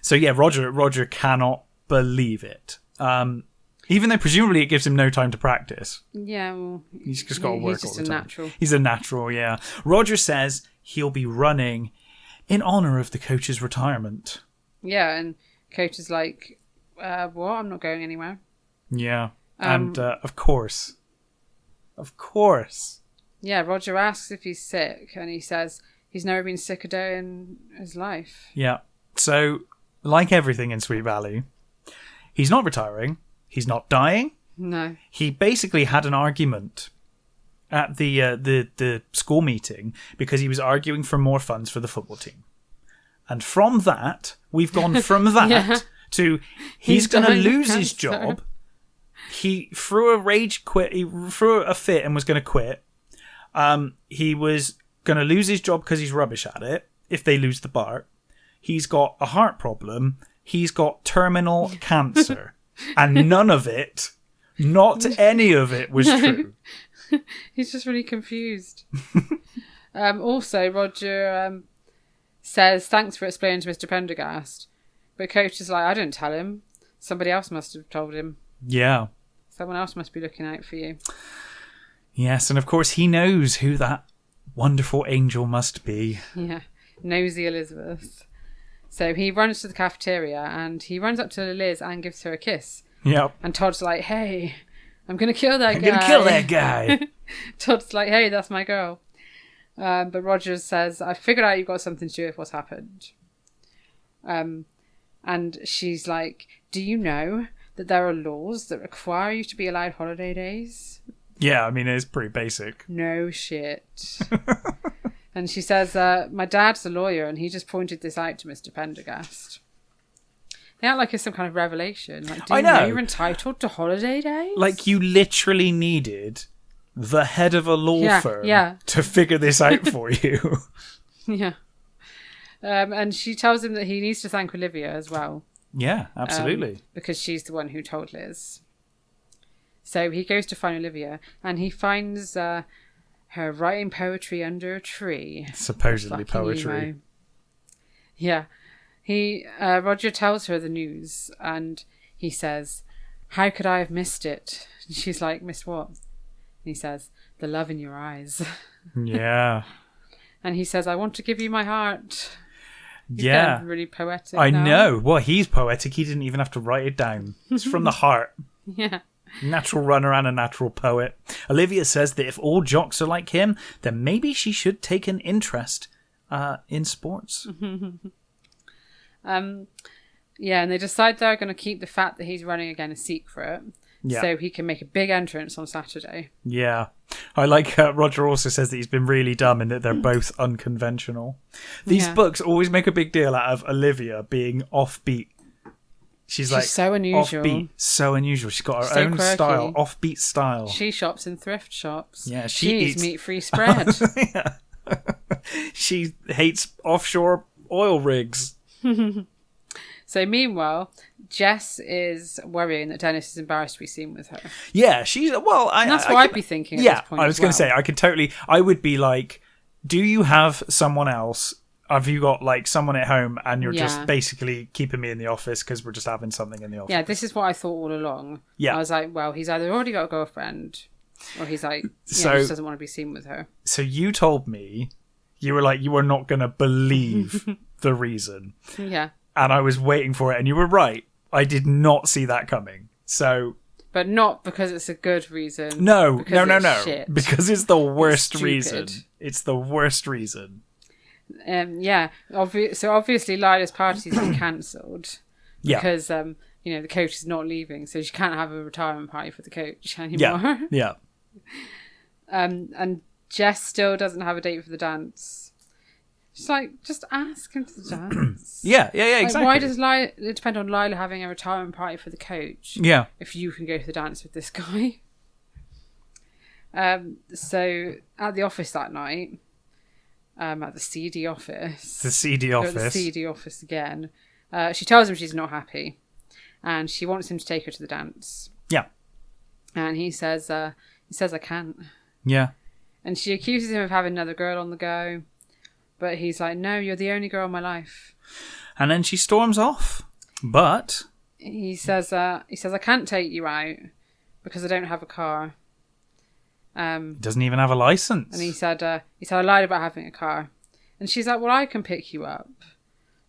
So yeah, Roger cannot believe it. Even though presumably it gives him no time to practice. Yeah, well, he's just got to work all the time. He's just a natural. He's a natural, yeah. Roger says he'll be running in honour of the coach's retirement. Yeah, and Coach is like, what? I'm not going anywhere. Yeah, and of course. Yeah, Roger asks if he's sick, and he says he's never been sick a day in his life. Yeah, so... Like everything in Sweet Valley, he's not retiring. He's not dying. No. He basically had an argument at the school meeting because he was arguing for more funds for the football team. And from that, we've gone from that to he's going to lose his job. He threw a rage quit. He threw a fit and was going to quit. He was going to lose his job because he's rubbish at it if they lose the Bart. He's got a heart problem. He's got terminal cancer. And none of it, not any of it, was true. He's just really confused. Also, Roger says, thanks for explaining to Mr. Pendergast. But Coach is like, I didn't tell him. Somebody else must have told him. Yeah. Someone else must be looking out for you. Yes, and of course he knows who that wonderful angel must be. Yeah, Nosy Elizabeth. So he runs to the cafeteria and he runs up to Liz and gives her a kiss. Yep. And Todd's like, hey, I'm going to kill that guy. I'm going to kill that guy. Todd's like, hey, that's my girl. But Roger says, I figured out you've got something to do with what's happened. And she's like, do you know that there are laws that require you to be allowed holiday days? Yeah, I mean, it's pretty basic. No shit. And she says, my dad's a lawyer and he just pointed this out to Mr. Pendergast. They act like it's some kind of revelation. Like, do you know you're entitled to holiday days? Like, you literally needed the head of a law firm to figure this out for you. Yeah. And she tells him that he needs to thank Olivia as well. Yeah, absolutely. Because she's the one who told Liz. So he goes to find Olivia and he finds... her her writing poetry under a tree. Supposedly Fucking poetry. emo. Yeah. Roger tells her the news, and he says, "How could I have missed it?" And she's like, "Missed what?" And he says, "The love in your eyes." Yeah. And he says, "I want to give you my heart." He's Yeah. getting really poetic I now. know. Well, he's poetic. He didn't even have to write it down. It's from the heart. Yeah. Natural runner and a natural poet. Olivia says that if all jocks are like him, then maybe she should take an interest in sports. Yeah, and they decide they're going to keep the fact that he's running again a secret, so he can make a big entrance on Saturday. Yeah. I like Roger also says that he's been really dumb and that they're both unconventional. These books always make a big deal out of Olivia being offbeat. She's like so unusual. Offbeat, so unusual. She's got her So own quirky. style, offbeat style. She shops in thrift shops. Yeah, she eats eats meat-free spread. Yeah. She hates offshore oil rigs. So meanwhile, Jess is worrying that Dennis is embarrassed to be seen with her. Yeah, she's well. That's what I'd be thinking. At this point I was going to say I could totally. I would be like, do you have someone else? Have you got like someone at home and you're just basically keeping me in the office because we're just having something in the office? Yeah, this is what I thought all along. Yeah. I was like, well, he's either already got a girlfriend or he's like, So- he just doesn't want to be seen with her. So you told me you were like you were not going to believe the reason, Yeah. and I was waiting for it, and you were right. I did not see that coming. So But not because it's a good reason. no, because no, it's shit. because it's the worst stupid. reason. It's the worst reason. Yeah. So obviously Lila's party's been cancelled. Yeah. Because, the coach is not leaving. So she can't have a retirement party for the coach anymore. Yeah. And Jess still doesn't have a date for the dance. She's like, just ask him to the dance. Yeah, Like, exactly. why does it depend on Lila having a retirement party for the coach? Yeah. If you can go to the dance with this guy. So at the office that night, at the CD office. The CD They're at office. the CD office again. She tells him she's not happy, and she wants him to take her to the dance. Yeah. And he says, I can't. Yeah. And she accuses him of having another girl on the go, but he's like, no, you're the only girl in my life. And then she storms off. But He says, I can't take you out because I don't have a car. doesn't even have a license. And he said, I lied about having a car. And she's like, well, I can pick you up.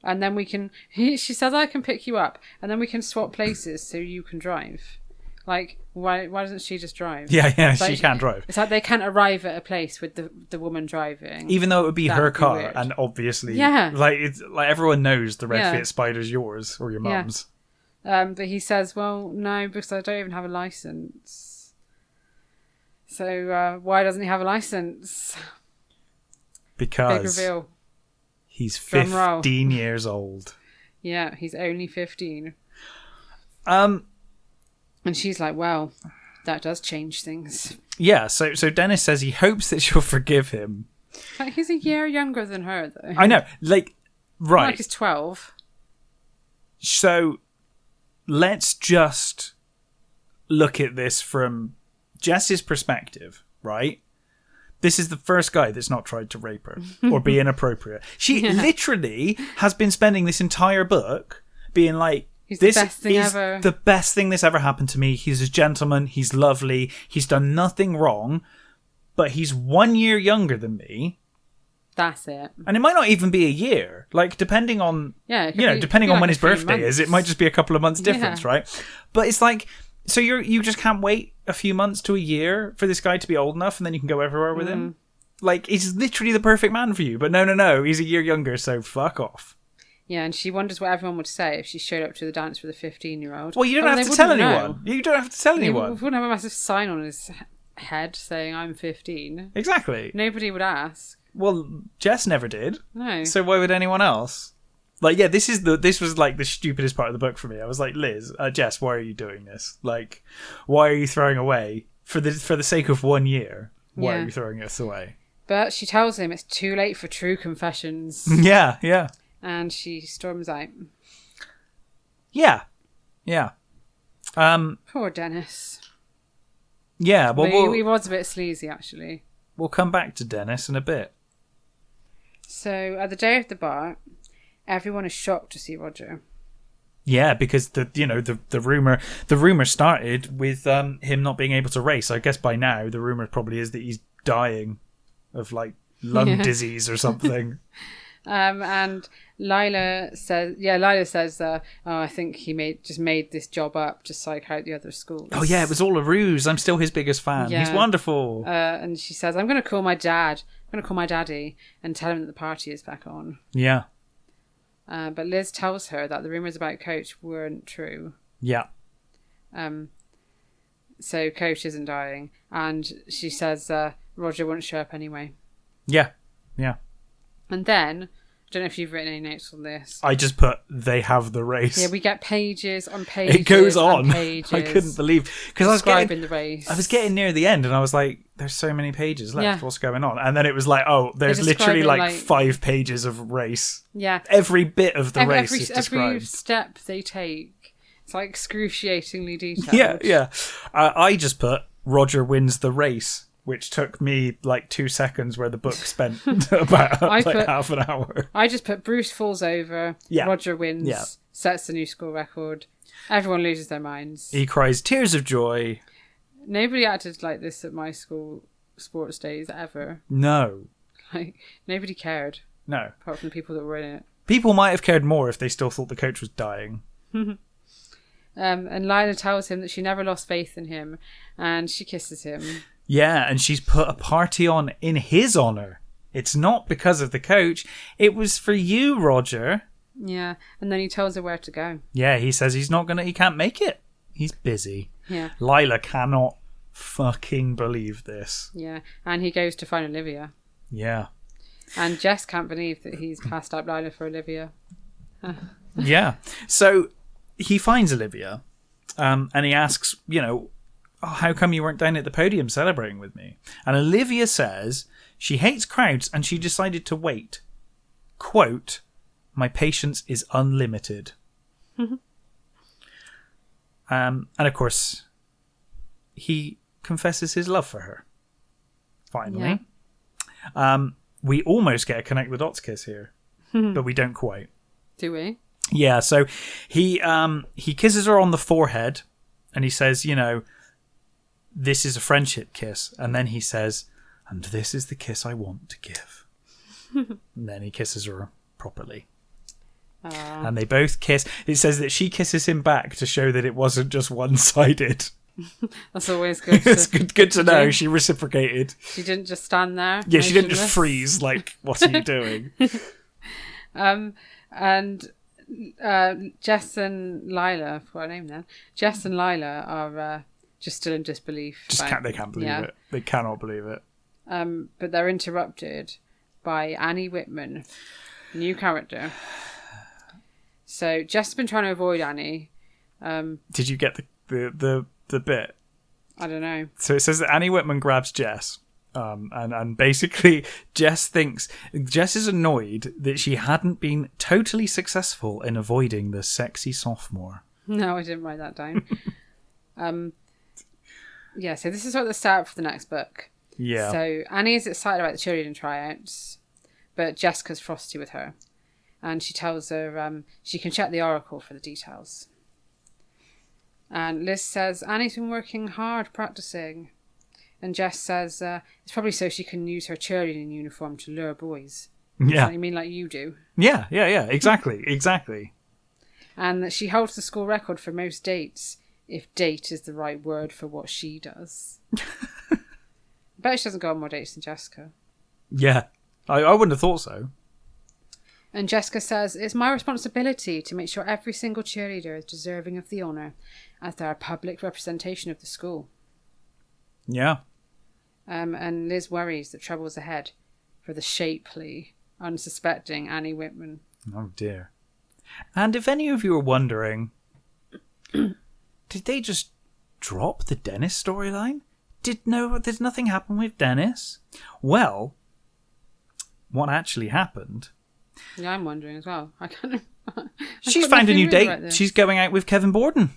And then she says, I can pick you up. And then we can swap places so you can drive. Like, why doesn't she just drive? Yeah, Like, she can't drive. It's like they can't arrive at a place with the woman driving. Even though it would be That her would be car, weird. and obviously, Yeah. like it's like everyone knows the red Yeah. Fiat Spider's yours or your Yeah. mum's. But he says, well, no, because I don't even have a license. So why doesn't he have a license? Big Because reveal. he's Drum roll. 15 years old. Yeah, he's only 15. And she's like, well, that does change things. yeah, so Dennis says he hopes that she'll forgive him. Like, he's a year younger than her, though. I know, like, right. Like he's 12. So let's just look at this from Jess's perspective, right? This is the first guy that's not tried to rape her or be inappropriate. She literally has been spending this entire book being like, He's this the best thing is ever. the best thing that's ever happened to me. He's a gentleman. He's lovely. He's done nothing wrong, but he's 1 year younger than me. That's it. And it might not even be a year. Like, depending on, Yeah, depending on when his birthday is, it might months. just be a couple of months difference, Yeah. right? But it's like, so you just can't wait a few months to a year for this guy to be old enough and then you can go everywhere with him? Like, he's literally the perfect man for you. But no, he's a year younger, so fuck off. Yeah, and she wonders what everyone would say if she showed up to the dance with a 15-year-old. Well, you don't have to tell anyone. You don't have to tell He anyone. wouldn't have a massive sign on his head saying, I'm 15. Exactly. Nobody would ask. Well, Jess never did. No. So why would anyone else? Like, yeah, this was like the stupidest part of the book for me. I was like, Liz, Jess, why are you doing this? Like, why are you throwing away for the sake of 1 year? Why are you throwing this away? But she tells him it's too late for true confessions. Yeah. And she storms out. Yeah. Poor Dennis. Yeah. Well, He was a bit sleazy, actually. we'll come back to Dennis in a bit. So at the day of the bar, everyone is shocked to see Roger. Yeah, because the rumor started with him not being able to race. I guess by now the rumor probably is that he's dying of like lung disease or something. And Lila says, oh, I think he just made this job up to psych out the other schools. Oh yeah, it was all a ruse. I'm still his biggest fan. Yeah. He's wonderful. And she says, I'm going to call my dad. I'm going to call my daddy and tell him that the party is back on. Yeah. But Liz tells her that the rumours about Coach weren't true. Yeah. So Coach isn't dying. And she says Roger won't show up anyway. Yeah. Yeah. And then, I don't know if you've written any notes on this. I just put, they have the race. Yeah, we get pages on pages. It goes on. Pages I couldn't believe, because describing the race. I was getting near the end and I was like, there's so many pages left. Yeah. What's going on? And then it was like, oh, there's literally like 5 pages of race. Yeah. Every bit of the race is described. Every step they take, it's like excruciating detailed. Yeah, yeah. I just put, Roger wins the race, which took me like 2 seconds, where the book spent about half an hour. I just put Bruce falls over, Roger wins, sets the new school record, everyone loses their minds. He cries tears of joy. Nobody acted like this at my school sports days ever. No. Like, nobody cared. No. Apart from the people that were in it. People might have cared more if they still thought the coach was dying. And Lila tells him that she never lost faith in him, and she kisses him. Yeah, and she's put a party on in his honour. It's not because of the coach. It was for you, Roger. Yeah, and then he tells her where to go. Yeah, he says he can't make it. He's busy. Yeah. Lila cannot fucking believe this. Yeah, and he goes to find Olivia. Yeah. And Jess can't believe that he's passed up Lila for Olivia. Yeah. So he finds Olivia, and he asks, how come you weren't down at the podium celebrating with me? And Olivia says she hates crowds and she decided to wait. Quote, my patience is unlimited. And of course, he confesses his love for her. Finally. Yeah. We almost get a connect the dots kiss here, but we don't quite. Do we? Yeah, so he kisses her on the forehead and he says, this is a friendship kiss. And then he says, and this is the kiss I want to give. And then he kisses her properly. And they both kiss. It says that she kisses him back to show that it wasn't just one-sided. That's always good. It's good to know. She reciprocated. She didn't just stand there. Yeah, she didn't just freeze like, what are you doing? And Jess and Lila, I forgot her name then. Jess and Lila are just still in disbelief. They can't believe it. They cannot believe it. But they're interrupted by Annie Whitman, new character. So Jess has been trying to avoid Annie. Did you get the bit? I don't know. So it says that Annie Whitman grabs Jess. And basically Jess is annoyed that she hadn't been totally successful in avoiding the sexy sophomore. No, I didn't write that down. Yeah, so this is sort of the start for the next book. Yeah. So Annie is excited about the cheerleading tryouts, but Jessica's frosty with her. And she tells her she can check the Oracle for the details. And Liz says Annie's been working hard practicing. And Jess says it's probably so she can use her cheerleading uniform to lure boys. Yeah. You mean like you do? Yeah. Exactly. And that she holds the school record for most dates, if date is the right word for what she does. I bet she doesn't go on more dates than Jessica. Yeah. I wouldn't have thought so. And Jessica says, it's my responsibility to make sure every single cheerleader is deserving of the honour, as they're a public representation of the school. Yeah. And Liz worries that trouble's ahead for the shapely, unsuspecting Annie Whitman. Oh dear. And if any of you are wondering, did they just drop the Dennis storyline? Did nothing happen with Dennis? Well, what actually happened? Yeah, I'm wondering as well. She's found a new date. She's going out with Kevin Borden.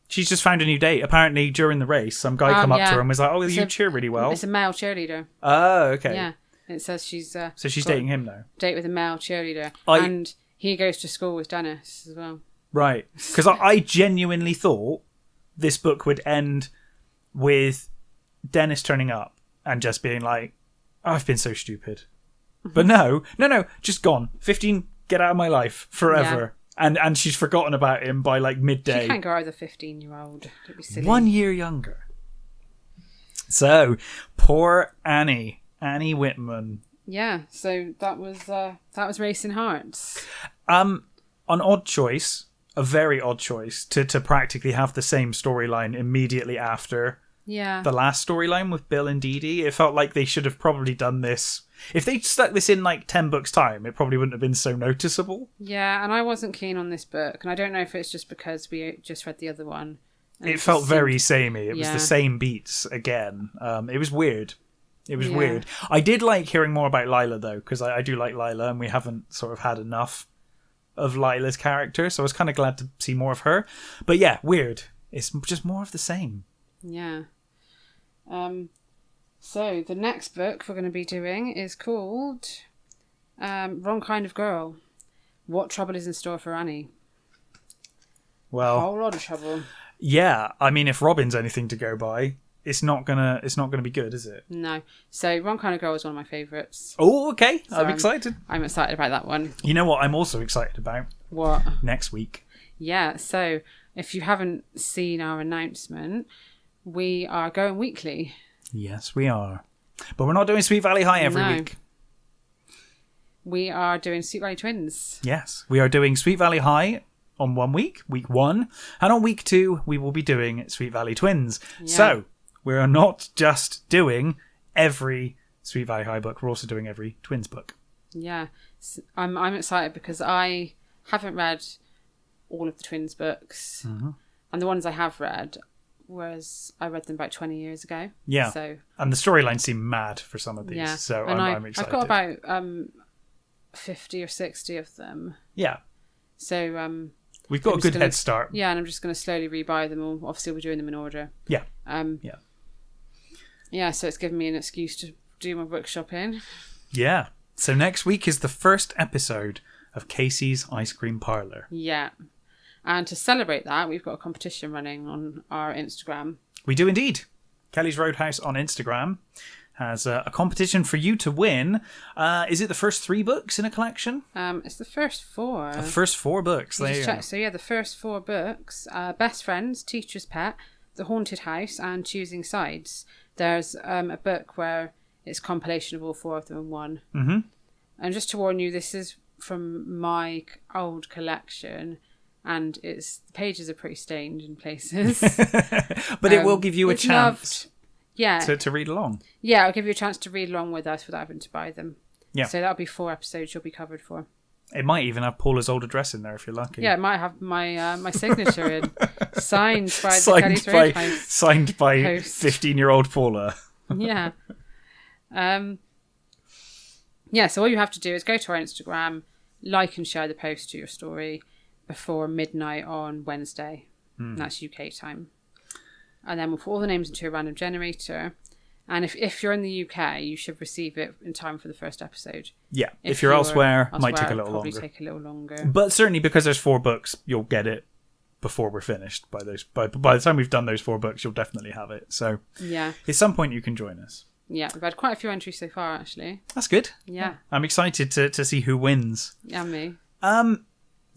She's just found a new date. Apparently, during the race, some guy come up to her and was like, "Oh, you cheer really well." It's a male cheerleader. Oh, okay. Yeah, it says she's. So she's dating him now. Date with a male cheerleader, and he goes to school with Dennis as well. Right, because I genuinely thought this book would end with Dennis turning up and just being like, oh, "I've been so stupid," but no, just gone. 15, get out of my life forever. Yeah. And she's forgotten about him by like midday. She can't go over the 15-year-old. Don't be silly. 1 year younger. So poor Annie Whitman. Yeah. So that was Racing Hearts. An odd choice, a very odd choice to practically have the same storyline immediately after. Yeah. The last storyline with Bill and Dee Dee. It felt like they should have probably done this. If they stuck this in like 10 books' time, it probably wouldn't have been so noticeable. Yeah, and I wasn't keen on this book. And I don't know if it's just because we just read the other one. It felt very samey. It was the same beats again. It was weird. It was weird. I did like hearing more about Lila, though, because I do like Lila, and we haven't sort of had enough of Lila's character. So I was kind of glad to see more of her. But yeah, weird. It's just more of the same. Yeah. So the next book we're going to be doing is called Wrong Kind of Girl. What Trouble is in Store for Annie? Well, a whole lot of trouble. Yeah, I mean, if Robin's anything to go by, it's not gonna be good, is it? No. So Wrong Kind of Girl is one of my favourites. Oh, okay. So I'm excited. I'm excited about that one. You know what? I'm also excited about what next week. Yeah. So if you haven't seen our announcement, we are going weekly. Yes, we are. But we're not doing Sweet Valley High every week. We are doing Sweet Valley Twins. Yes, we are doing Sweet Valley High on 1 week, week 1. And on week 2, we will be doing Sweet Valley Twins. Yeah. So, we are not just doing every Sweet Valley High book, we're also doing every Twins book. Yeah. I'm excited because I haven't read all of the Twins books. Mm-hmm. And the ones I have read... whereas I read them about 20 years ago. Yeah. So, and the storylines seem mad for some of these. Yeah. So I'm excited. I've got about 50 or 60 of them. Yeah. So we've got a good head start. Yeah, and I'm just going to slowly rebuy them all. Obviously, we're doing them in order. Yeah. Yeah, so it's given me an excuse to do my book shopping. Yeah. So next week is the first episode of Casey's Ice Cream Parlour. Yeah. And to celebrate that, we've got a competition running on our Instagram. We do indeed. Kelly's Roadhouse on Instagram has a competition for you to win. Is it the first 3 books in a collection? It's the first 4. The first 4 books. There you go. So yeah, the first 4 books. Best Friends, Teacher's Pet, The Haunted House, and Choosing Sides. There's a book where it's a compilation of all 4 of them in one. Mm-hmm. And just to warn you, this is from my old collection... and the pages are pretty stained in places. But it will give you a chance to read along. Yeah, it'll give you a chance to read along with us without having to buy them. Yeah. So that'll be 4 episodes you'll be covered for. It might even have Paula's old address in there if you're lucky. Yeah, it might have my signature in. Signed by the Kelly's Roadhouse. Signed by 15-year-old Paula. Yeah. Yeah, so all you have to do is go to our Instagram, like and share the post to your story, before midnight on Wednesday. That's UK time. And then we'll put all the names into a random generator. And if you're in the UK, you should receive it in time for the first episode. Yeah. If you're elsewhere, it might take a little longer. Probably take a little longer. But certainly because there's 4 books, you'll get it before we're finished. By the time we've done those 4 books, you'll definitely have it. So yeah, at some point you can join us. Yeah, we've had quite a few entries so far, actually. That's good. Yeah. I'm excited to see who wins. Yeah, me.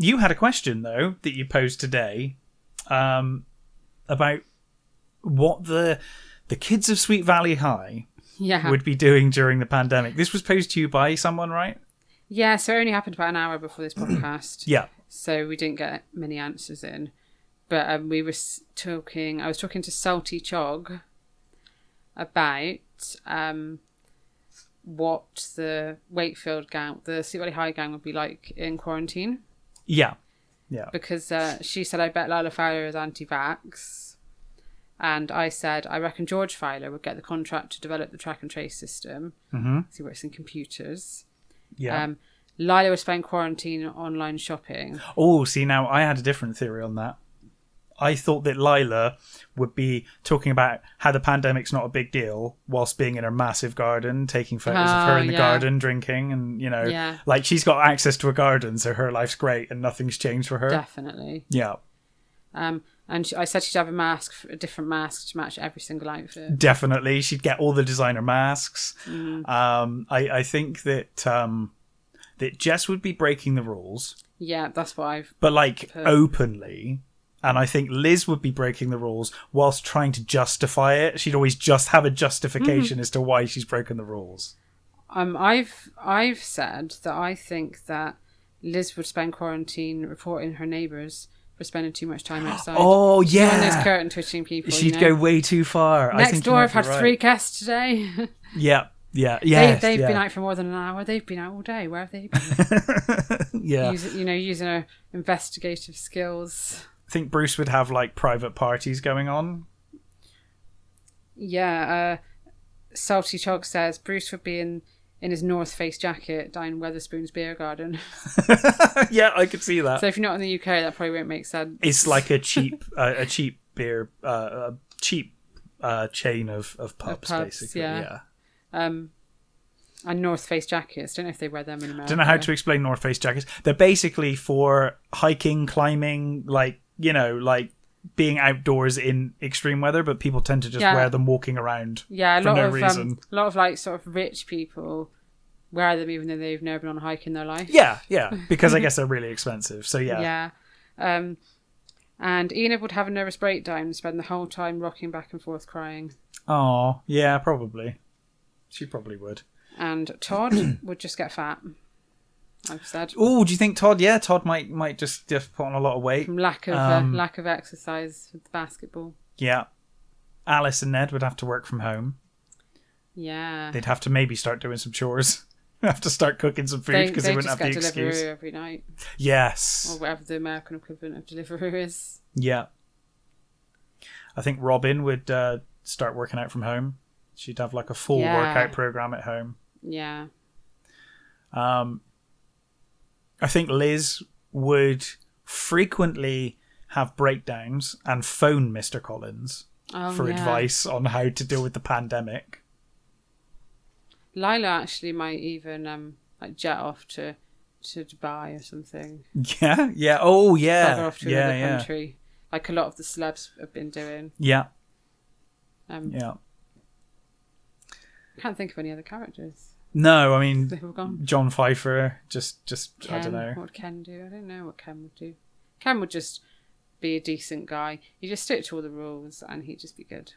You had a question, though, that you posed today about what the kids of Sweet Valley High would be doing during the pandemic. This was posed to you by someone, right? Yeah, so it only happened about an hour before this podcast. Yeah. So we didn't get many answers in. But I was talking to Salty Chog about what the Wakefield gang, the Sweet Valley High gang would be like in quarantine. Yeah. Yeah. Because she said, I bet Lila Fowler is anti-vax. And I said, I reckon George Fowler would get the contract to develop the track and trace system. Mm-hmm. He works in computers. Yeah. Lila would spend quarantine online shopping. Oh, see, now I had a different theory on that. I thought that Lila would be talking about how the pandemic's not a big deal whilst being in her massive garden, taking photos of her in the garden, drinking, and, you know, like she's got access to a garden, so her life's great and nothing's changed for her. Definitely. Yeah. And I said she'd have a different mask to match every single outfit. Definitely. She'd get all the designer masks. I think that that Jess would be breaking the rules. Yeah, that's what I've... But, like, openly. And I think Liz would be breaking the rules whilst trying to justify it. She'd always just have a justification as to why she's broken the rules. I've said that I think that Liz would spend quarantine reporting her neighbours for spending too much time outside. Oh, yeah. One of those curtain twitching people. She'd go way too far. Next door, I've had 3 guests today. Yeah. They've been out for more than an hour. They've been out all day. Where have they been? Using her investigative skills. I think Bruce would have, like, private parties going on. Yeah. Salty Chog says Bruce would be in his North Face jacket down Weatherspoon's beer garden. Yeah, I could see that. So if you're not in the UK, that probably won't make sense. It's like a cheap beer, cheap chain of pubs, basically. Yeah. And North Face jackets. Don't know if they wear them in America. Don't know how to explain North Face jackets. They're basically for hiking, climbing, like, you know, like being outdoors in extreme weather, but people tend to just wear them walking around for no reason. A lot of like sort of rich people wear them even though they've never been on a hike in their life. Yeah, because I guess they're really expensive. So yeah. And Enid would have a nervous breakdown and spend the whole time rocking back and forth crying. Oh, yeah, probably. She probably would. And Todd would just get fat. I've said. Oh, do you think Todd? Yeah, Todd might just put on a lot of weight from lack of exercise with the basketball. Yeah, Alice and Ned would have to work from home. Yeah, they'd have to maybe start doing some chores. Have to start cooking some food because they wouldn't have the excuse. Deliveroo every night. Yes, or whatever the American equivalent of Deliveroo is. Yeah, I think Robin would start working out from home. She'd have like a full workout program at home. Yeah. I think Liz would frequently have breakdowns and phone Mr. Collins for advice on how to deal with the pandemic. Lila actually might even like jet off to Dubai or something. Yeah. Oh, yeah. Bugger off to another country, like a lot of the celebs have been doing. Yeah. Yeah. Can't think of any other characters. No, I mean, John Pfeiffer, just Ken, I don't know. What would Ken do? I don't know what Ken would do. Ken would just be a decent guy. He'd just stick to all the rules and he'd just be good.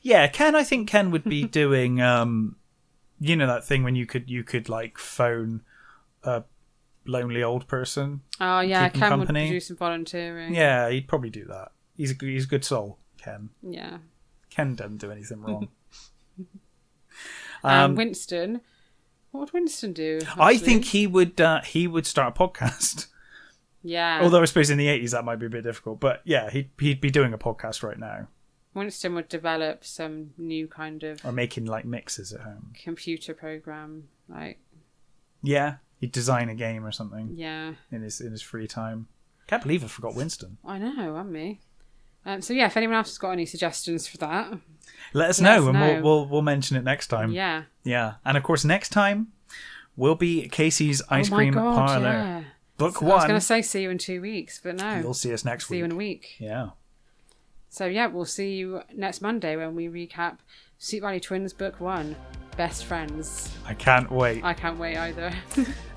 Yeah, I think Ken would be doing, you know, that thing when you could like phone a lonely old person. Oh, yeah, Ken would do some volunteering. Yeah, he'd probably do that. He's a good soul, Ken. Yeah. Ken doesn't do anything wrong. Winston... What would Winston do? Actually? I think he would start a podcast. Yeah. Although I suppose in the 80s that might be a bit difficult. But yeah, he'd be doing a podcast right now. Winston would develop some new kind of... Or making like mixes at home. Computer program. Like... Yeah. He'd design a game or something. Yeah. In his free time. Can't believe I forgot Winston. I know, and me. So yeah, if anyone else has got any suggestions for that, let us know, and we'll mention it next time. Yeah. And of course, next time will be Casey's Ice Cream Parlor. Yeah. Book 1. I was going to say see you in 2 weeks, but no. You'll see us next week. See you in a week. Yeah. So yeah, we'll see you next Monday when we recap Sweet Valley Twins Book 1, Best Friends. I can't wait. I can't wait either.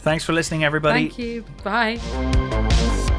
Thanks for listening, everybody. Thank you. Bye.